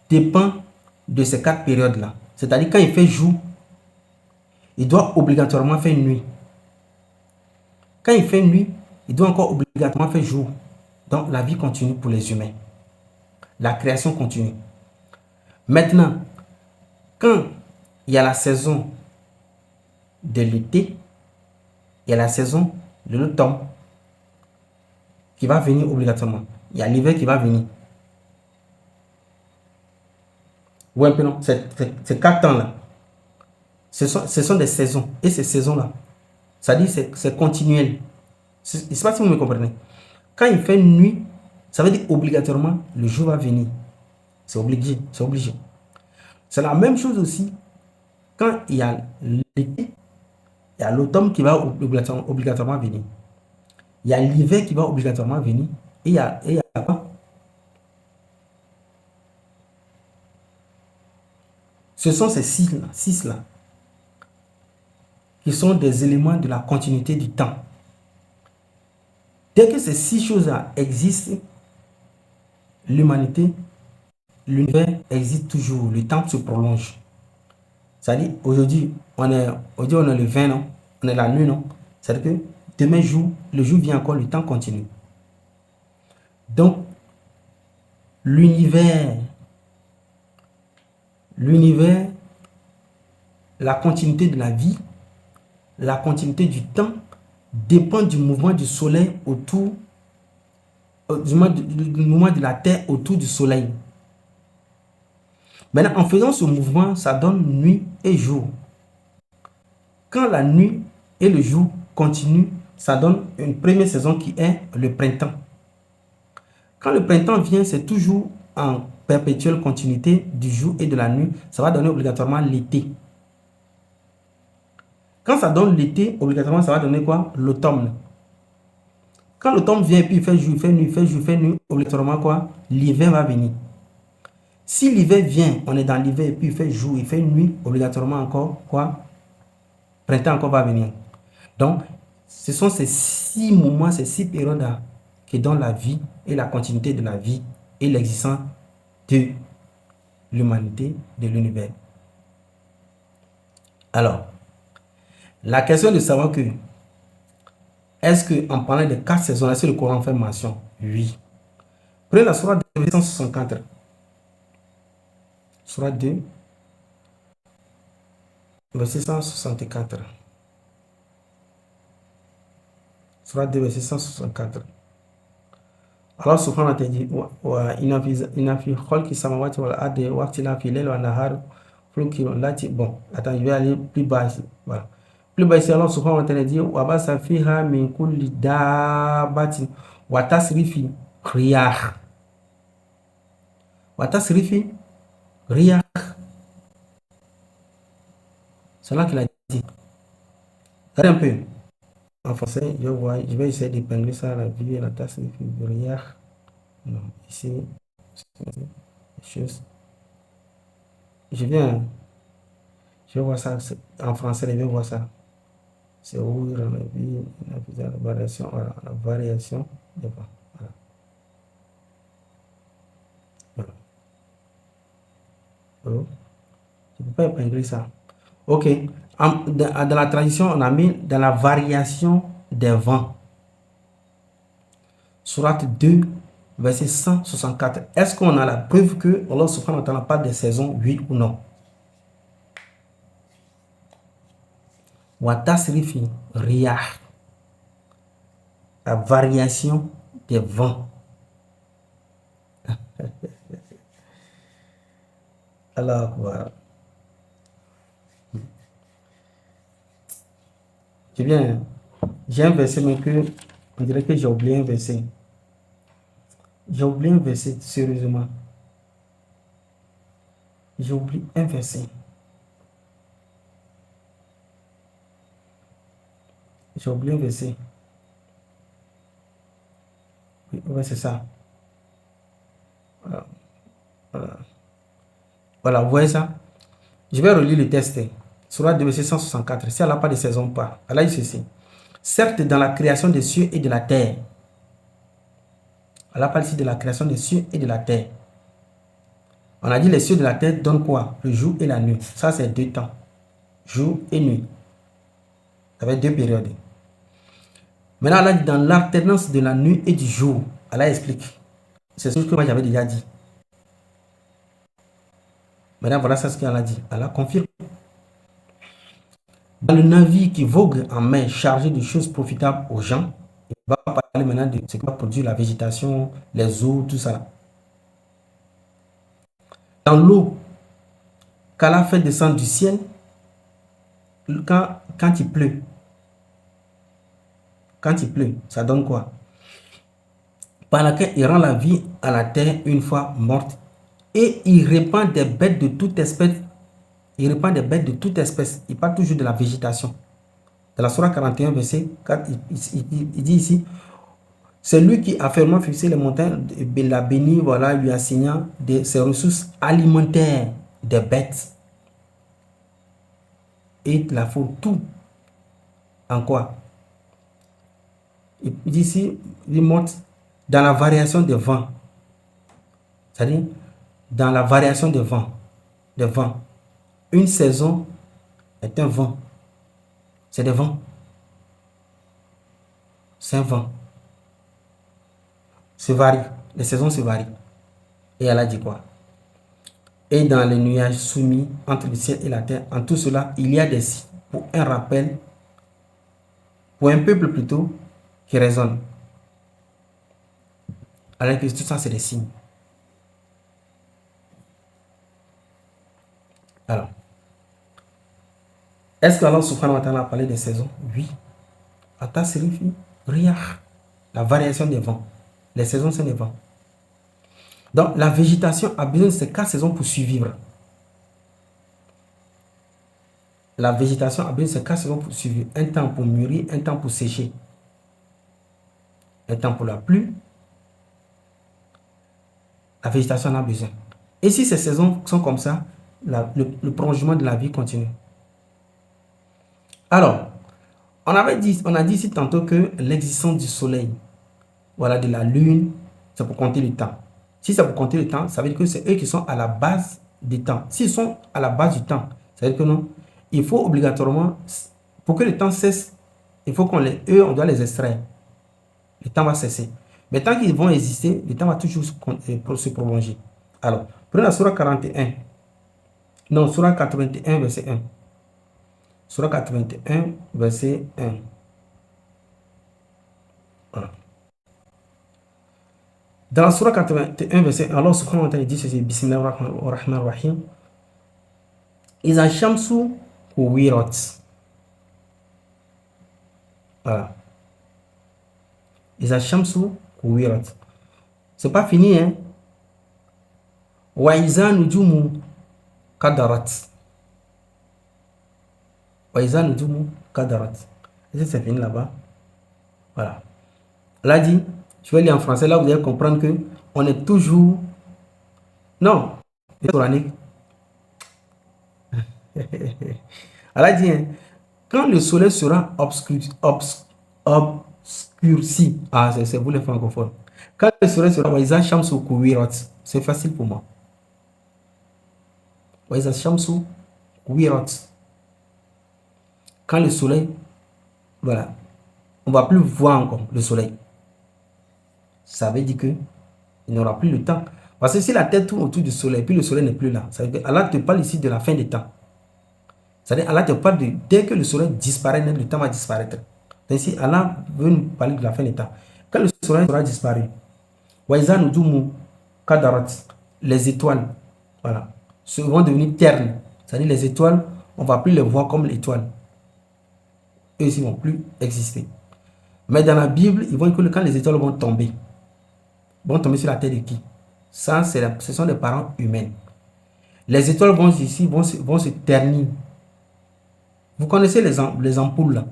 dépend de ces 4 périodes-là. C'est-à-dire quand il fait jour, il doit obligatoirement faire nuit. Quand il fait nuit, il doit encore obligatoirement faire jour. Donc la vie continue pour les humains. La création continue. Maintenant, quand il y a la saison de l'été, il y a la saison de l'automne qui va venir obligatoirement. Il y a l'hiver qui va venir. Oui, un peu non. Ces 4 temps-là, ce sont des saisons. Et ces saisons-là, ça dit c'est continuel. Je ne sais pas si vous me comprenez. Quand il fait nuit, ça veut dire obligatoirement le jour va venir. C'est obligé. C'est obligé. C'est la même chose aussi quand il y a l'été, il y a l'automne qui va obligatoirement venir. Il y a l'hiver qui va obligatoirement venir. Et il y a quoi? Ce sont ces 6 là. qui sont des éléments de la continuité du temps. Dès que ces 6 choses-là existent, l'humanité, l'univers existe toujours, le temps se prolonge. C'est-à-dire, aujourd'hui, on est le 20, non? On est la nuit, non? C'est-à-dire que demain jour, le jour vient encore, le temps continue. Donc, l'univers, la continuité de la vie, la continuité du temps dépend du mouvement du soleil autour, du mouvement de la Terre autour du soleil. Maintenant, en faisant ce mouvement, ça donne nuit et jour. Quand la nuit et le jour continuent, ça donne une première saison qui est le printemps. Quand le printemps vient, c'est toujours en perpétuelle continuité du jour et de la nuit. Ça va donner obligatoirement l'été. Quand ça donne l'été, obligatoirement, ça va donner quoi? L'automne. Quand l'automne vient et puis il fait jour, il fait nuit, il fait jour, il fait nuit, obligatoirement quoi? L'hiver va venir. Si l'hiver vient, on est dans l'hiver et puis il fait jour, il fait nuit, obligatoirement encore quoi? Printemps encore va venir. Donc, ce sont ces 6 moments, ces 6 périodes qui donnent la vie et la continuité de la vie et l'existence de l'humanité, de l'univers. Alors, la question de savoir que est-ce qu'en parlant de 4 saisons, est-ce que le Coran fait mention? Oui. Prenez la sourate 2, verset 164. Sourate 2, verset 164. Sourate 2, verset 164. Allah subhanahu wa ta'ala dit wa inna fi khalqi samawati wal ardi wa ikhtilafi layli wan nahari lati. Bon, attends, je vais aller plus bas ici. Voilà. Plus bas ici, Allah subhanahu wa ta'ala dit wa basa fiha min kulli dabbatin wa tasrifi riyah. Wa tasrifi riyah. C'est là qu'il a dit. Regardez un peu. En français, je vais essayer d'épingler ça à la vie et la tasse de riyah. Non, ici, chose. Je vais voir ça en français, je vais voir ça. C'est où la vie, la variation, voilà, la variation. Voilà. Voilà. Oh. Je ne peux pas épingler ça. Ok. Dans la tradition, on a mis dans la variation des vents. Sourate 2, verset 164. Est-ce qu'on a la preuve que Allah subhanahu wa ta'ala parle des saisons, oui ou non? Wa tasrifi riyah. La variation des vents. Alors, voilà. C'est bien. J'ai un verset, mais on dirait que j'ai oublié un verset. J'ai oublié un verset, sérieusement. J'ai oublié un verset. J'ai oublié un verset. Oui, c'est ça. Voilà. Voilà. Voilà, vous voyez ça? Je vais relire le texte. Sourate 2, verset 164. Si elle n'a pas de saison, pas. Elle a dit ceci. Certes, dans la création des cieux et de la terre. Elle parle ici de la création des cieux et de la terre. On a dit les cieux de la terre donnent quoi? Le jour et la nuit. Ça, c'est 2 temps. Jour et nuit. Avec 2 périodes. Maintenant, elle a dit dans l'alternance de la nuit et du jour. Elle explique. C'est ce que moi j'avais déjà dit. Maintenant, voilà ça ce qu'elle a dit. Elle a confirmé. Dans le navire qui vogue en mer chargé de choses profitables aux gens, il va parler maintenant de ce qui va produire la végétation, les eaux, tout ça. Dans l'eau qu'Allah fait descendre du ciel, quand il pleut, ça donne quoi? Par laquelle il rend la vie à la terre une fois morte et il répand des bêtes de toute espèce. Il parle toujours de la végétation. Dans la Sourate 41, verset 4, il dit ici, c'est lui qui a fermement fixé les montagnes, l'a béni, voilà, lui assignant ses ressources alimentaires des bêtes et de la faune, tout. En quoi? Il dit ici, il montre dans la variation des vents. C'est-à-dire, dans la variation des vents. Une saison est un vent. C'est des vents. C'est un vent. Se varie. Les saisons se varient. Et elle a dit quoi? Et dans les nuages soumis entre le ciel et la terre, en tout cela, il y a des signes pour un rappel, pour un peuple plutôt, qui raisonne. Alors que tout ça, c'est des signes. Alors, est-ce que Allah subhanahu wa ta'ala a parlé des saisons? Oui. Ata signifie riyah, la variation des vents. Les saisons, c'est les vents. Donc, la végétation a besoin de ces 4 saisons pour survivre. La végétation a besoin de ces 4 saisons pour survivre. Un temps pour mûrir, un temps pour sécher. Un temps pour la pluie. La végétation en a besoin. Et si ces saisons sont comme ça, le prolongement de la vie continue. Alors, on a dit ici tantôt que l'existence du soleil, voilà, de la lune, c'est pour compter le temps. Si c'est pour compter le temps, ça veut dire que c'est eux qui sont à la base du temps. S'ils sont à la base du temps, ça veut dire que non, il faut obligatoirement, pour que le temps cesse, il faut on doit les extraire. Le temps va cesser. Mais tant qu'ils vont exister, le temps va toujours se prolonger. Alors, prenez la Surah 41. Non, Surah 81, verset 1. Surah 81, verset 1. Voilà. Dans la Surah 81, verset 1, Allah subhanahu wa ta'ala dit ceci, Bismillahirrahmanirrahim. Iza shamsu kuwirat. Voilà. Iza shamsu kuwirat. C'est pas fini, hein. Wa iza nujumu kadarat. Wa iza nujumu kadarat. Et c'est fini là-bas. Voilà. Là dit, je vais lire en français, là vous allez comprendre que on est toujours... Non, c'est coranique. Elle a dit, hein, quand le soleil sera obscurci, c'est vous les francophones. Quand le soleil sera Waiza Shamsu Kuwirat, c'est facile pour moi. Waiza Shamsu Kuwirat. Quand le soleil, voilà, on ne va plus voir encore le soleil. Ça veut dire que il n'aura plus le temps. Parce que si la terre tourne autour du soleil, puis le soleil n'est plus là, ça veut dire qu'Allah te parle ici de la fin des temps. C'est-à-dire Allah te parle de dès que le soleil disparaît, le temps va disparaître. Donc ici, Allah veut nous parler de la fin des temps. Quand le soleil sera disparu, Waiza Nujumu Kadarat, les étoiles, voilà, vont devenir ternes. C'est-à-dire les étoiles, on ne va plus les voir comme l'étoile. Eux aussi ne vont plus exister. Mais dans la Bible, ils vont dire que quand les étoiles vont tomber sur la tête de qui? Ça, ce sont des parents humains. Les étoiles vont se ternir. Vous connaissez les ampoules là.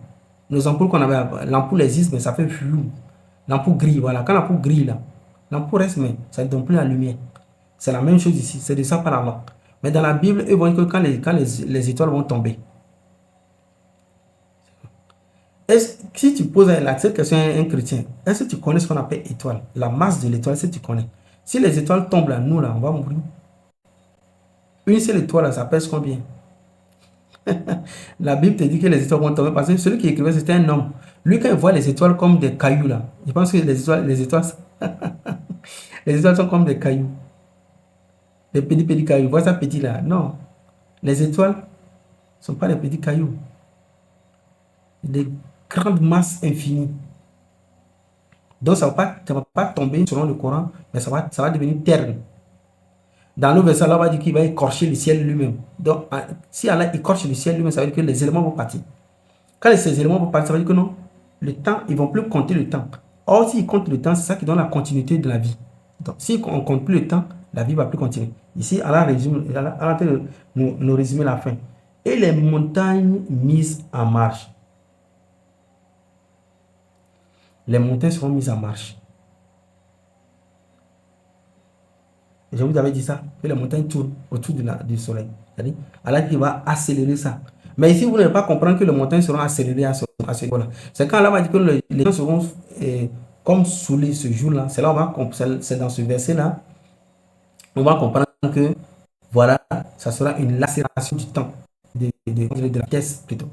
Les ampoules qu'on avait, l'ampoule existe, mais ça fait flou. L'ampoule grille, voilà. Quand l'ampoule grille là, l'ampoule reste, mais ça ne donne plus la lumière. C'est la même chose ici, c'est de ça par là. Mais dans la Bible, eux vont dire que quand les étoiles vont tomber. Si tu poses cette question à un chrétien, est-ce que tu connais ce qu'on appelle étoile? La masse de l'étoile, est-ce que tu connais? Si les étoiles tombent là, nous là, on va mourir. Une seule étoile là, ça pèse combien? La Bible te dit que les étoiles vont tomber parce que celui qui écrivait c'était un homme. Lui, quand il voit les étoiles comme des cailloux là, il pense que les étoiles, les étoiles sont comme des cailloux. Des petits cailloux. Vois ça petit là. Non. Les étoiles ne sont pas des petits cailloux. Des grandes masses infinies. Donc ça ne va pas tomber selon le Coran, mais ça va devenir terne. Dans le verset, Allah va dire qu'il va écorcher le ciel lui-même. Donc, si Allah écorche le ciel lui-même, ça veut dire que les éléments vont partir. Quand ces éléments vont partir, ça veut dire que non, le temps, ils ne vont plus compter le temps. Or, s'ils comptent le temps, c'est ça qui donne la continuité de la vie. Donc, si on ne compte plus le temps, la vie ne va plus continuer. Ici, Allah nous résume la fin. Et les montagnes mises en marche. Les montagnes seront mises en marche. Je vous avais dit ça, que les montagnes tournent autour du soleil. C'est-à-dire, Allah qui va accélérer ça. Mais ici, vous n'allez pas comprendre que les montagnes seront accélérées à ce niveau-là. C'est quand Allah va dire que les gens seront comme saoulés ce jour-là. C'est là, c'est dans ce verset-là, on va comprendre que, voilà, ça sera une lacération du temps, de la pièce plutôt.